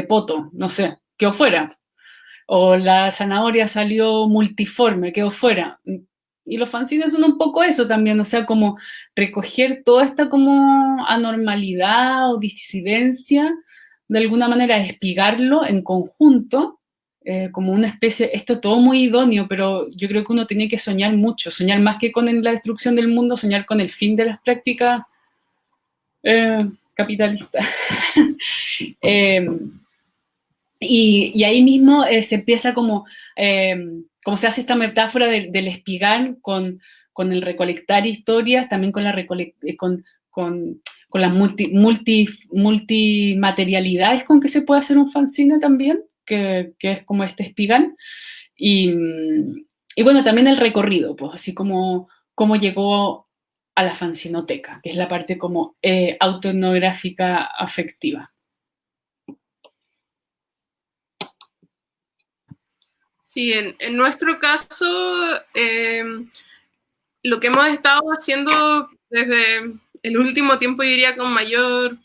poto, no sé, que fuera. o la zanahoria salió multiforme, quedó fuera. Y los fanzines son un poco eso también, o sea, como recoger toda esta como anormalidad o disidencia, de alguna manera espigarlo en conjunto, como una especie, esto todo muy idóneo, pero yo creo que uno tiene que soñar mucho, soñar más que con la destrucción del mundo, soñar con el fin de las prácticas capitalistas. Y ahí mismo se empieza como se hace esta metáfora del espigar con el recolectar historias, también con las multimaterialidades con que se puede hacer un fanzine también, que es como este espigar. Y bueno, también el recorrido, pues así como cómo llegó a la fanzinoteca, que es la parte como autoetnográfica afectiva. Sí, en nuestro caso, lo que hemos estado haciendo desde el último tiempo, yo diría con mayor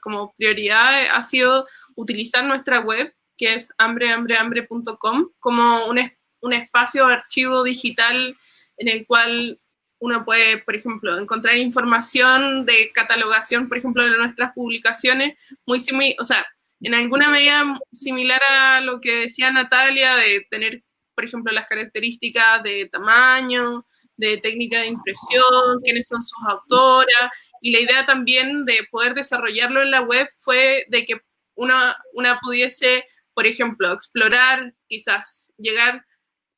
como prioridad, ha sido utilizar nuestra web, que es hambrehambre.com, como un espacio de archivo digital en el cual uno puede, por ejemplo, encontrar información de catalogación, por ejemplo, de nuestras publicaciones, o sea, en alguna medida similar a lo que decía Natalia, de tener, por ejemplo, las características de tamaño, de técnica de impresión, quiénes son sus autoras, y la idea también de poder desarrollarlo en la web fue de que una pudiese, por ejemplo, explorar, quizás llegar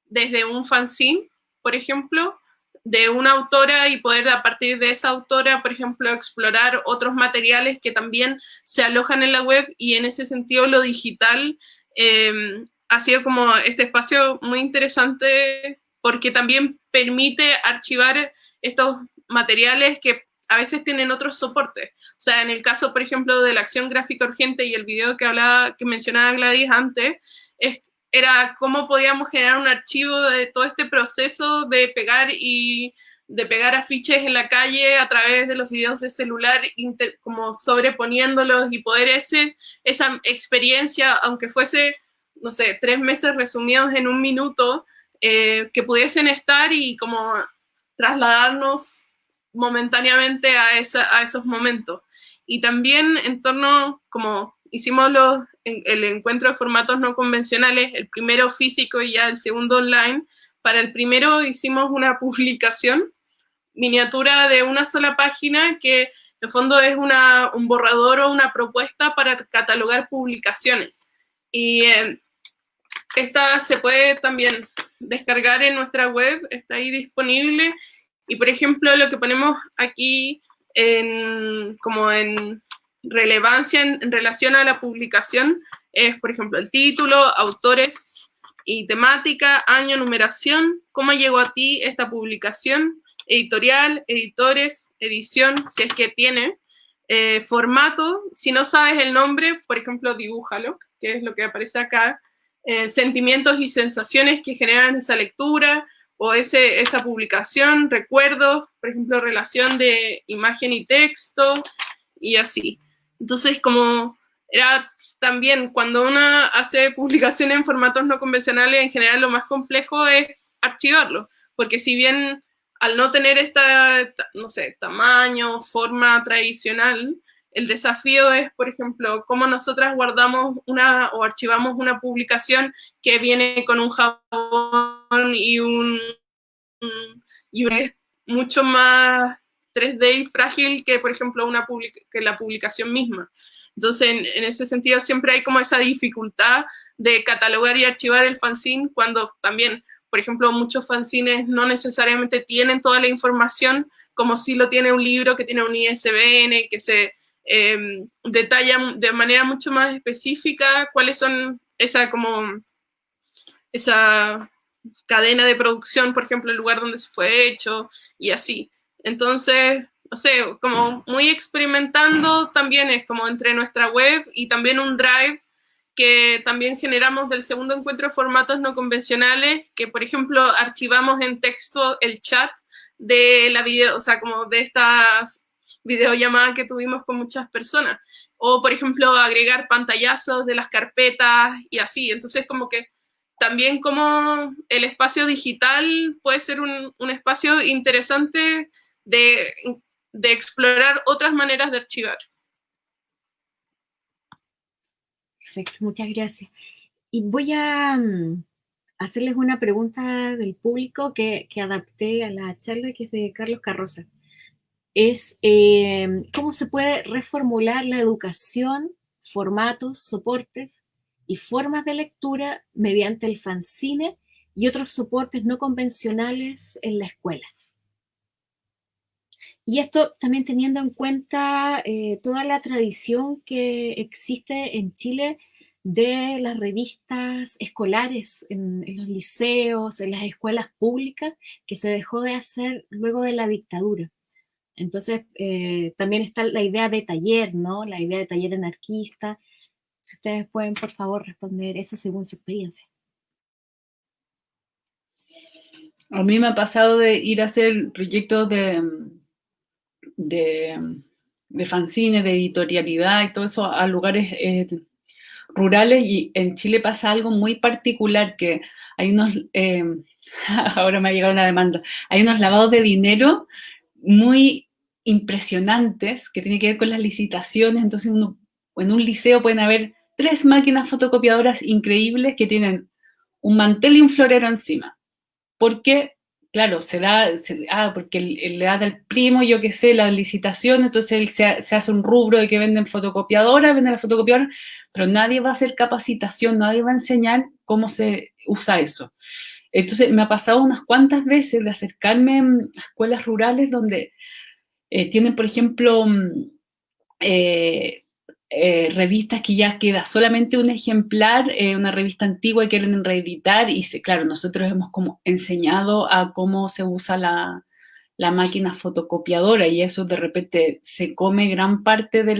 desde un fanzine, por ejemplo, de una autora y poder a partir de esa autora, por ejemplo, explorar otros materiales que también se alojan en la web, y en ese sentido lo digital ha sido como este espacio muy interesante porque también permite archivar estos materiales que a veces tienen otros soportes. O sea, en el caso, por ejemplo, de la acción gráfica urgente y el video que mencionaba Gladys antes, era cómo podíamos generar un archivo de todo este proceso de pegar afiches en la calle a través de los videos de celular, como sobreponiéndolos, y poder esa experiencia, aunque fuese, no sé, 3 meses resumidos en 1 minuto, que pudiesen estar y como trasladarnos momentáneamente a esos momentos. Y también en torno, como hicimos el encuentro de formatos no convencionales, el primero físico y ya el segundo online, para el primero hicimos una publicación miniatura de una sola página que en el fondo es un borrador o una propuesta para catalogar publicaciones. Y esta se puede también descargar en nuestra web, está ahí disponible. Y por ejemplo, lo que ponemos aquí como en relevancia en relación a la publicación es, por ejemplo, el título, autores y temática, año, numeración, cómo llegó a ti esta publicación, editorial, editores, edición, si es que tiene, formato, si no sabes el nombre, por ejemplo, dibújalo, que es lo que aparece acá, sentimientos y sensaciones que generan esa lectura o esa publicación, recuerdos, por ejemplo, relación de imagen y texto, y así. Entonces, como era también cuando uno hace publicaciones en formatos no convencionales, en general lo más complejo es archivarlo, porque si bien al no tener no sé, tamaño, forma tradicional, el desafío es, por ejemplo, cómo nosotras guardamos o archivamos una publicación que viene con un jabón y es mucho más 3D y frágil que, por ejemplo, que la publicación misma. Entonces, en ese sentido, siempre hay como esa dificultad de catalogar y archivar el fanzine, cuando también, por ejemplo, muchos fanzines no necesariamente tienen toda la información, como si lo tiene un libro que tiene un ISBN, que se detalla de manera mucho más específica cuáles son esa cadena de producción, por ejemplo, el lugar donde se fue hecho, y así. Entonces, no sé, como muy experimentando también es como entre nuestra web y también un drive que también generamos del segundo encuentro de formatos no convencionales, que por ejemplo archivamos en texto el chat de la video, o sea, como de estas videollamadas que tuvimos con muchas personas, o por ejemplo agregar pantallazos de las carpetas y así. Entonces como que también como el espacio digital puede ser un espacio interesante de explorar otras maneras de archivar. Perfecto, muchas gracias. Y voy a hacerles una pregunta del público que adapté a la charla, que es de Carlos Carroza. Es cómo se puede reformular la educación, formatos, soportes y formas de lectura mediante el fanzine y otros soportes no convencionales en la escuela. Y esto también teniendo en cuenta toda la tradición que existe en Chile de las revistas escolares en los liceos, en las escuelas públicas, que se dejó de hacer luego de la dictadura. Entonces, también está la idea de taller, ¿no? La idea de taller anarquista. Si ustedes pueden, por favor, responder eso según su experiencia. A mí me ha pasado de ir a hacer proyectos de fanzines, de editorialidad y todo eso a lugares rurales, y en Chile pasa algo muy particular, que hay unos, ahora me ha llegado una demanda, hay unos lavados de dinero muy impresionantes que tienen que ver con las licitaciones. Entonces en un liceo pueden haber 3 máquinas fotocopiadoras increíbles que tienen un mantel y un florero encima. Porque, claro, porque le da al primo, yo qué sé, la licitación, entonces él se hace un rubro de que venden fotocopiadoras, venden la fotocopiadora, pero nadie va a hacer capacitación, nadie va a enseñar cómo se usa eso. Entonces me ha pasado unas cuantas veces de acercarme a escuelas rurales donde tienen, por ejemplo, revistas que ya queda solamente un ejemplar, una revista antigua y quieren reeditar, y claro, nosotros hemos como enseñado a cómo se usa la máquina fotocopiadora, y eso de repente se come gran parte de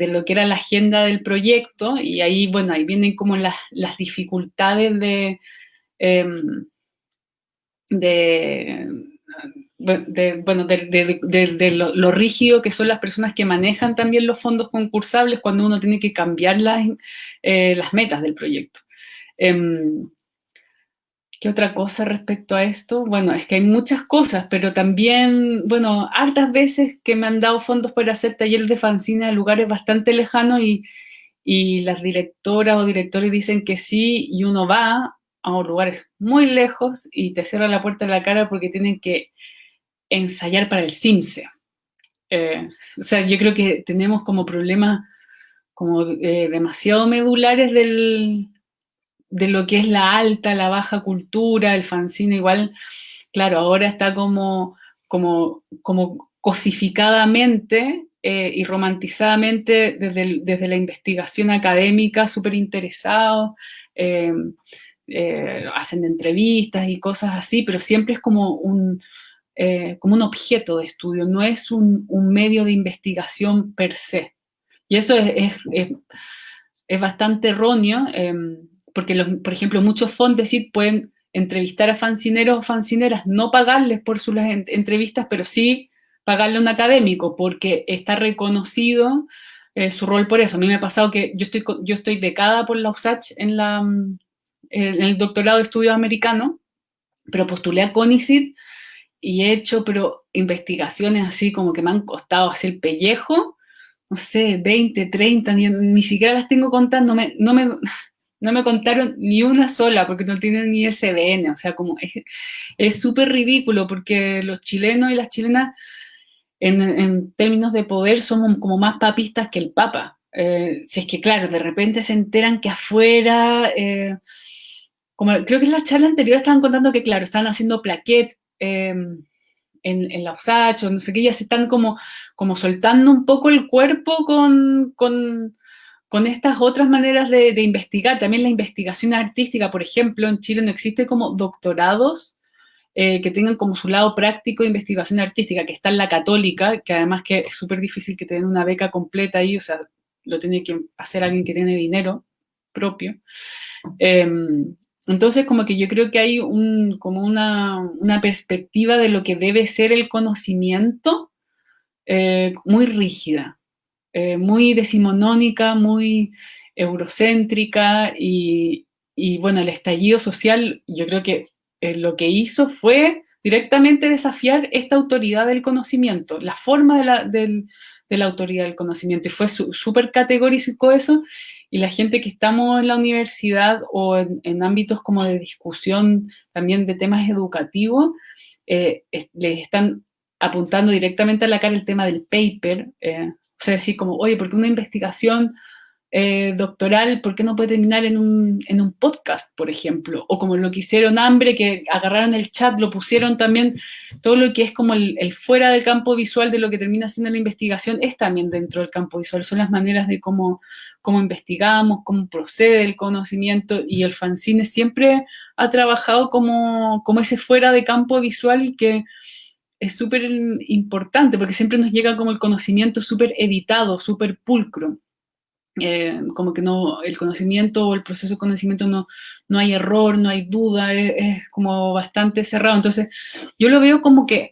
lo que era la agenda del proyecto, y ahí, bueno, ahí vienen como las dificultades de lo rígido que son las personas que manejan también los fondos concursables cuando uno tiene que cambiar las metas del proyecto. ¿Qué otra cosa respecto a esto? Bueno, es que hay muchas cosas, pero también, bueno, hartas veces que me han dado fondos para hacer talleres de fanzine a lugares bastante lejanos, y las directoras o directores dicen que sí, y uno va a lugares muy lejos y te cierran la puerta en la cara porque tienen que ensayar para el CIMSE. O sea, yo creo que tenemos como problemas como demasiado medulares de lo que es la alta, la baja cultura, el fanzine igual, claro, ahora está como cosificadamente y romantizadamente desde la investigación académica, súper interesados, hacen entrevistas y cosas así, pero siempre es como un objeto de estudio, no es un medio de investigación per se. Y eso es bastante erróneo, porque, por ejemplo, muchos Fondesit pueden entrevistar a fanzineros o fanzineras, no pagarles por sus entrevistas, pero sí pagarle a un académico, porque está reconocido su rol por eso. A mí me ha pasado que yo estoy becada por la USACH en el doctorado de estudios americanos, pero postulé a CONICYT y he hecho, pero investigaciones así como que me han costado hacer el pellejo, no sé, 20, 30, ni siquiera las tengo contando, no me contaron ni una sola porque no tienen ni ISBN, o sea, como es súper ridículo, porque los chilenos y las chilenas en términos de poder somos como más papistas que el Papa. Si es que, claro, de repente se enteran que afuera, como creo que en la charla anterior estaban contando que, claro, estaban haciendo plaquet en la USACH o no sé qué, ya se están como soltando un poco el cuerpo con estas otras maneras de investigar. También la investigación artística, por ejemplo, en Chile no existe como doctorados que tengan como su lado práctico de investigación artística, que está en la Católica, que además que es súper difícil que te den una beca completa ahí, o sea, lo tiene que hacer alguien que tiene dinero propio. Entonces, como que yo creo que hay como una perspectiva de lo que debe ser el conocimiento muy rígida, muy decimonónica, muy eurocéntrica, y bueno, el estallido social, yo creo que lo que hizo fue directamente desafiar esta autoridad del conocimiento, la forma de la autoridad del conocimiento, y fue súper categórico eso, y la gente que estamos en la universidad o en ámbitos como de discusión también de temas educativos, les están apuntando directamente a la cara el tema del paper, o sea, decir como, oye, ¿por qué una investigación doctoral, por qué no puede terminar en un podcast, por ejemplo? O como lo que hicieron Hambre, que agarraron el chat, lo pusieron también, todo lo que es como el fuera del campo visual de lo que termina siendo la investigación, es también dentro del campo visual, son las maneras de cómo investigamos, cómo procede el conocimiento, y el fanzine siempre ha trabajado como ese fuera de campo visual que es súper importante, porque siempre nos llega como el conocimiento súper editado, súper pulcro. Como que no, el conocimiento o el proceso de conocimiento no hay error, no hay duda, es como bastante cerrado. Entonces, yo lo veo como que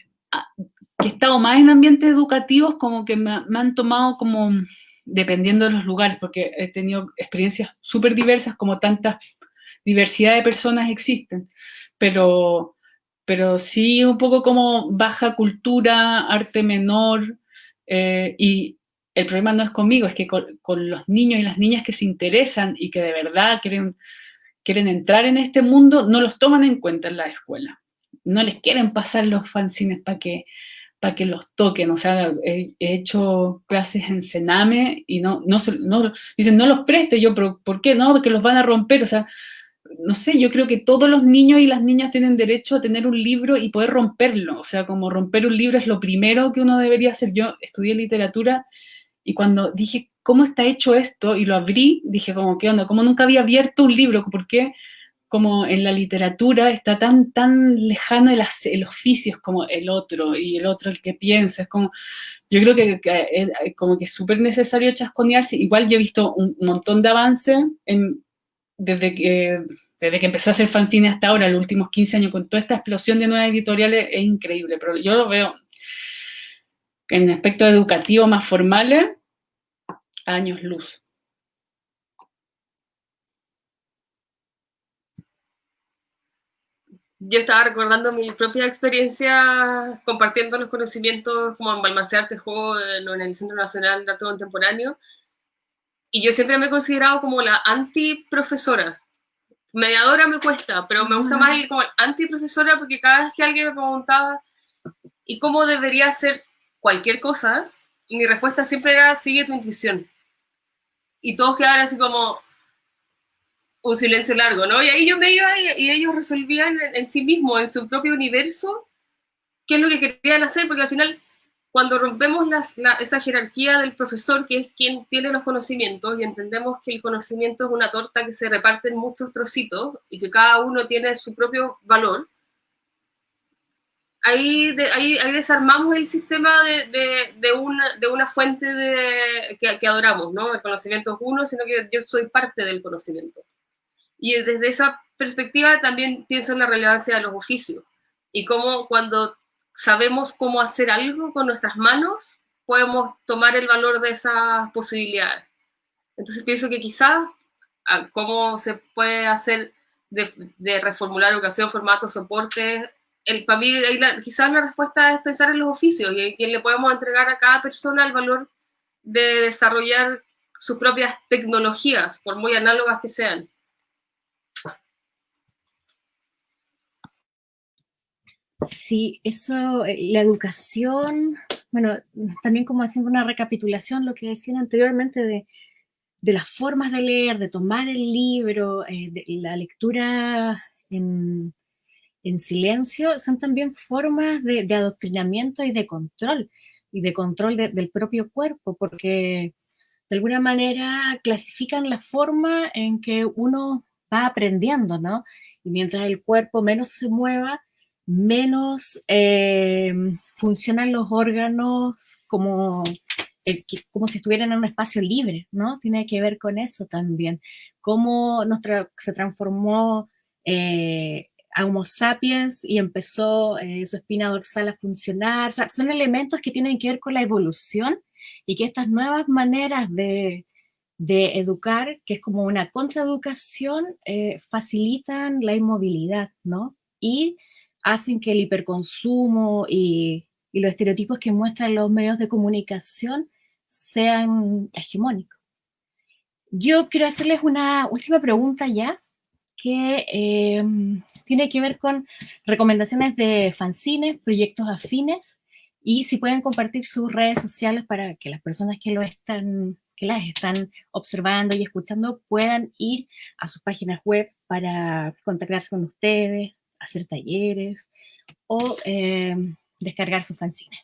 he estado más en ambientes educativos, como que me han tomado como, dependiendo de los lugares, porque he tenido experiencias súper diversas, como tanta diversidad de personas existen, pero sí un poco como baja cultura, arte menor, y el problema no es conmigo, es que con los niños y las niñas que se interesan y que de verdad quieren entrar en este mundo, no los toman en cuenta en la escuela. No les quieren pasar los fanzines para que los toquen. O sea, he hecho clases en Sename y dicen, no los preste. Yo, pero ¿por qué no? Porque los van a romper. O sea, no sé, yo creo que todos los niños y las niñas tienen derecho a tener un libro y poder romperlo. O sea, como romper un libro es lo primero que uno debería hacer. Yo estudié literatura y cuando dije, ¿cómo está hecho esto? Y lo abrí, dije, como, ¿qué onda? Como nunca había abierto un libro, ¿por qué? Como en la literatura está tan lejano el oficio, es como el otro, y el otro el que piensa, es como, yo creo como que es súper necesario chasconearse. Igual yo he visto un montón de avance desde que empecé a hacer fanzine hasta ahora, los últimos 15 años, con toda esta explosión de nuevas editoriales, es increíble, pero yo lo veo en aspectos educativos más formales, años luz. Yo estaba recordando mi propia experiencia compartiendo los conocimientos como en Balmaceda Arte Joven o en el Centro Nacional de Arte Contemporáneo, y yo siempre me he considerado como la anti-profesora. Mediadora me cuesta, pero me gusta más el como anti-profesora, porque cada vez que alguien me preguntaba ¿y cómo debería hacer cualquier cosa? Y mi respuesta siempre era, sigue tu intuición. Y todos quedaban así como un silencio largo, ¿no? Y ahí yo me iba y ellos resolvían en sí mismos, en su propio universo, qué es lo que querían hacer, porque al final, cuando rompemos esa jerarquía del profesor, que es quien tiene los conocimientos, y entendemos que el conocimiento es una torta que se reparte en muchos trocitos y que cada uno tiene su propio valor, ahí desarmamos el sistema de una fuente que adoramos, ¿no? El conocimiento es uno, sino que yo soy parte del conocimiento. Y desde esa perspectiva también pienso en la relevancia de los oficios y cómo cuando sabemos cómo hacer algo con nuestras manos, podemos tomar el valor de esas posibilidades. Entonces pienso que quizás cómo se puede hacer de reformular educación, formatos, soportes, para mí quizás la respuesta es pensar en los oficios y en quién le podemos entregar a cada persona el valor de desarrollar sus propias tecnologías, por muy análogas que sean. Sí, eso, la educación, bueno, también como haciendo una recapitulación, lo que decían anteriormente de las formas de leer, de tomar el libro, de la lectura en silencio, son también formas de adoctrinamiento y de control del propio cuerpo, porque de alguna manera clasifican la forma en que uno va aprendiendo, ¿no? Y mientras el cuerpo menos se mueva, menos funcionan los órganos como si estuvieran en un espacio libre, ¿no? Tiene que ver con eso también. Cómo se transformó a Homo sapiens y empezó su espina dorsal a funcionar. O sea, son elementos que tienen que ver con la evolución y que estas nuevas maneras de de educar, que es como una contraeducación, facilitan la inmovilidad, ¿no? Y hacen que el hiperconsumo y los estereotipos que muestran los medios de comunicación sean hegemónicos. Yo quiero hacerles una última pregunta ya, que tiene que ver con recomendaciones de fanzines, proyectos afines, y si pueden compartir sus redes sociales para que las personas que las están observando y escuchando puedan ir a sus páginas web para contactarse con ustedes, hacer talleres o descargar sus fanzines.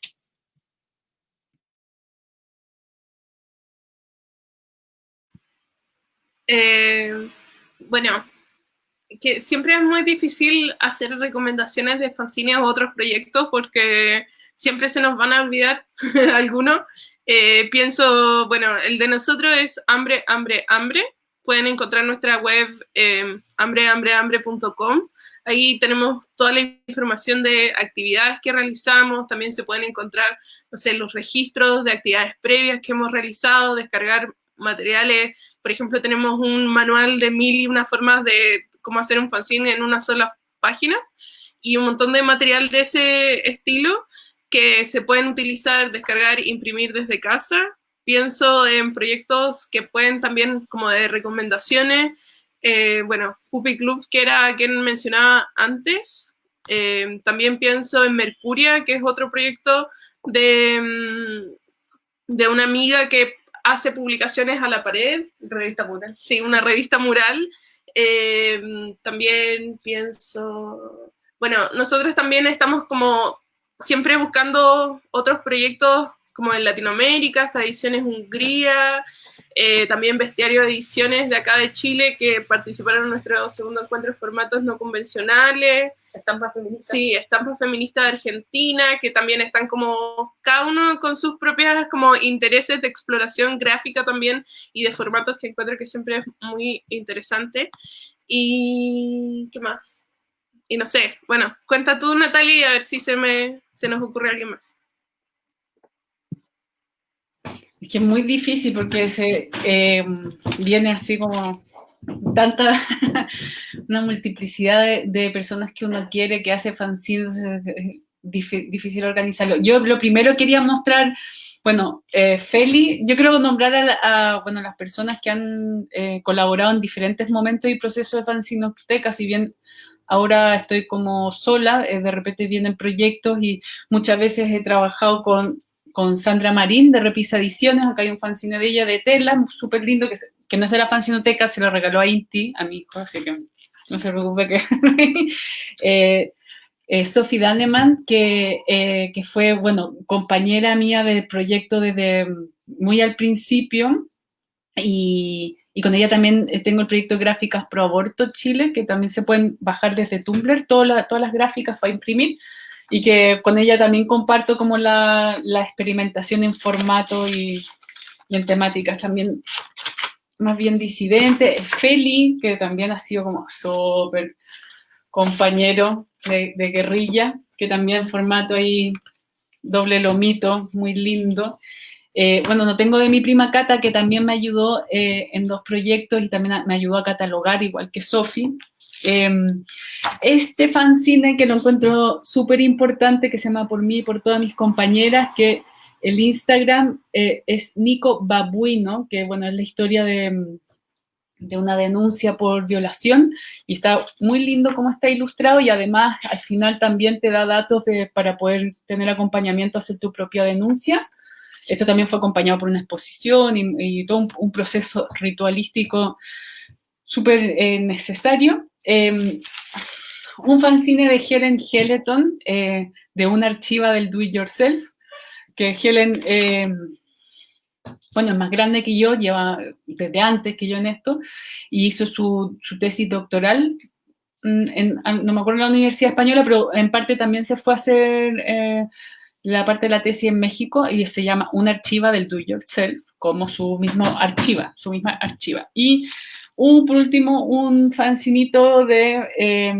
Bueno, que siempre es muy difícil hacer recomendaciones de fanzines u otros proyectos porque siempre se nos van a olvidar algunos. Pienso, bueno, el de nosotros es Hambre, Hambre, Hambre. Pueden encontrar nuestra web hambrehambre.com. Ahí tenemos toda la información de actividades que realizamos. También se pueden encontrar, no sé, los registros de actividades previas que hemos realizado, descargar materiales. Por ejemplo, tenemos un manual de 1001 formas de cómo hacer un fanzine en una sola página y un montón de material de ese estilo que se pueden utilizar, descargar, imprimir desde casa. Pienso en proyectos que pueden también, como de recomendaciones, bueno, Puppy Club, que era quien mencionaba antes. También pienso en Mercuria, que es otro proyecto de una amiga que hace publicaciones a la pared. Revista mural. Sí, una revista mural. También pienso, bueno, nosotros también estamos como siempre buscando otros proyectos como en Latinoamérica, esta edición es Hungría, también Bestiario Ediciones de acá de Chile que participaron en nuestro segundo encuentro de formatos no convencionales. Estampas feministas. Sí, Estampas Feministas de Argentina, que también están como cada uno con sus propias como intereses de exploración gráfica también y de formatos que encuentro que siempre es muy interesante. Y ¿qué más? Y no sé, bueno, cuenta tú, Natalia, y a ver si se nos ocurre alguien más. Es que es muy difícil porque viene así como tanta, una multiplicidad de personas que uno quiere, que hace fanzines, es difícil organizarlo. Yo lo primero quería mostrar, bueno, Feli, yo quiero nombrar a las personas que han colaborado en diferentes momentos y procesos de fanzinoteca, si bien ahora estoy como sola, de repente vienen proyectos y muchas veces he trabajado con Sandra Marín de Repisa Ediciones. Acá hay un fanzine de ella de tela, súper lindo, que no es de la fanzinoteca, se lo regaló a Inti, a mi hijo, así que no se preocupe que... Sophie Daneman, que fue, bueno, compañera mía del proyecto desde muy al principio, y con ella también tengo el proyecto Gráficas Pro Aborto Chile, que también se pueden bajar desde Tumblr, todas las gráficas para imprimir, y que con ella también comparto como la experimentación en formato y en temáticas también más bien disidente. Feli, que también ha sido como súper compañero de guerrilla, que también formato ahí doble lomito, muy lindo. Bueno, no tengo de mi prima Cata, que también me ayudó en 2 proyectos y también me ayudó a catalogar, igual que Sofi. Este fanzine que lo encuentro súper importante, que se llama Por mí y por todas mis compañeras, que el Instagram es Nico Babuino, que bueno, es la historia de una denuncia por violación, y está muy lindo cómo está ilustrado, y además al final también te da datos para poder tener acompañamiento a hacer tu propia denuncia. Esto también fue acompañado por una exposición y todo un proceso ritualístico súper necesario. Un fanzine de Helen Heleton, de una archiva del Do It Yourself, que Helen, bueno, es más grande que yo, lleva desde antes que yo en esto, y hizo su tesis doctoral, no me acuerdo en la Universidad Española, pero en parte también se fue a hacer la parte de la tesis en México, y se llama Una archiva del Do It Yourself, como su misma archiva. Y por último, un fancinito de,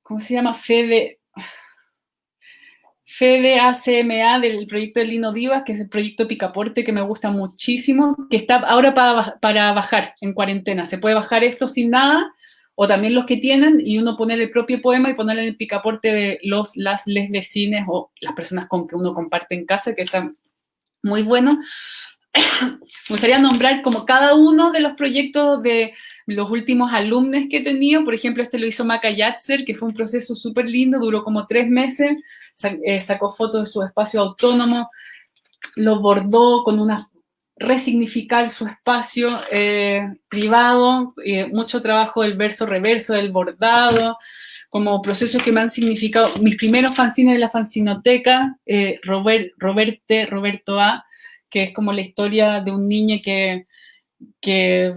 ¿cómo se llama? Fede ACMA del proyecto de Lino Divas, que es el proyecto Picaporte, que me gusta muchísimo, que está ahora para bajar en cuarentena. Se puede bajar esto sin nada, o también los que tienen, y uno poner el propio poema y ponerle en el picaporte de les vecines o las personas con que uno comparte en casa, que está muy bueno. Me gustaría nombrar como cada uno de los proyectos de los últimos alumnos que he tenido. Por ejemplo, este lo hizo Maca Yatzer, que fue un proceso súper lindo, duró como 3 meses, sacó fotos de su espacio autónomo, lo bordó con una resignificar su espacio privado, mucho trabajo del verso-reverso, del bordado, como procesos que me han significado. Mis primeros fanzines de la fanzinoteca, Roberto A., que es como la historia de un niño que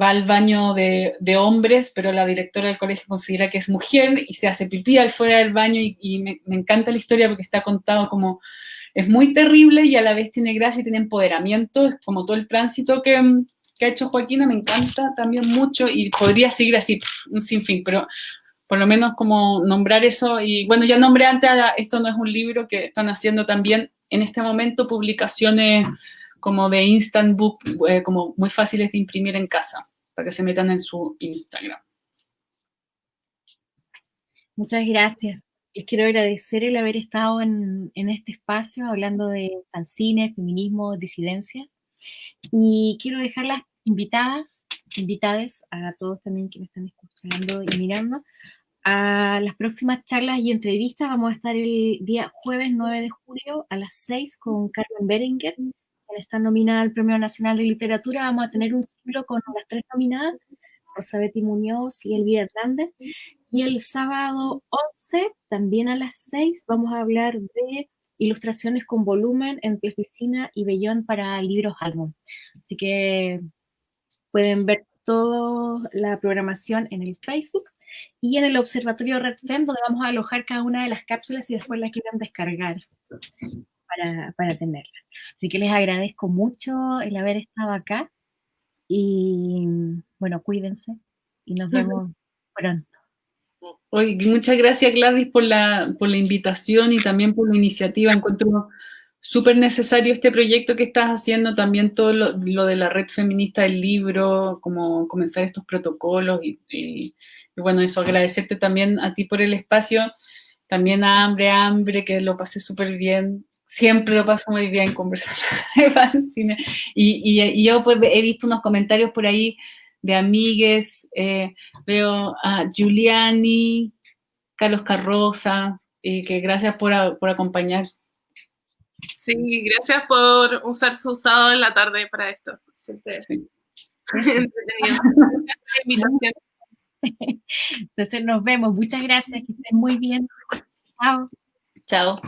va al baño de hombres, pero la directora del colegio considera que es mujer y se hace pipí al fuera del baño, y me encanta la historia porque está contado como, es muy terrible y a la vez tiene gracia y tiene empoderamiento, es como todo el tránsito que ha hecho Joaquina, me encanta también mucho, y podría seguir así, un sinfín, pero por lo menos como nombrar eso. Y bueno, ya nombré antes, esto no es un libro, que están haciendo también en este momento publicaciones como de instant book, como muy fáciles de imprimir en casa, para que se metan en su Instagram. Muchas gracias. Les quiero agradecer el haber estado en este espacio hablando de fanzines, feminismo, disidencia. Y quiero dejarlas invitadas a todos también que me están escuchando y mirando, a las próximas charlas y entrevistas. Vamos a estar el día jueves 9 de julio a las 6 con Carmen Berenguer, quien está nominada al Premio Nacional de Literatura. Vamos a tener un ciclo con las 3 nominadas, Rosa Betty Muñoz y Elvira Hernández. Y el sábado 11, también a las 6, vamos a hablar de ilustraciones con volumen entre oficina y vellón para libros álbum. Así que pueden ver toda la programación en el Facebook y en el Observatorio Red Fem, donde vamos a alojar cada una de las cápsulas y después las quieren descargar para tenerlas. Así que les agradezco mucho el haber estado acá y bueno, cuídense y nos vemos pronto. Oye, muchas gracias, Gladys, por la invitación y también por la iniciativa. Encuentro súper necesario este proyecto que estás haciendo, también todo lo de la red feminista del libro, como comenzar estos protocolos y bueno, eso, agradecerte también a ti por el espacio, también a Hambre, que lo pasé súper bien. Siempre lo paso muy bien conversando de fanzines. Y yo pues, he visto unos comentarios por ahí de amigues, veo a Giuliani, Carlos Carroza, que gracias por acompañar. Sí, gracias por usar su sábado en la tarde para esto. Siempre entretenido. Gracias por la invitación. Entonces nos vemos. Muchas gracias, que estén muy bien. Chao. Chao.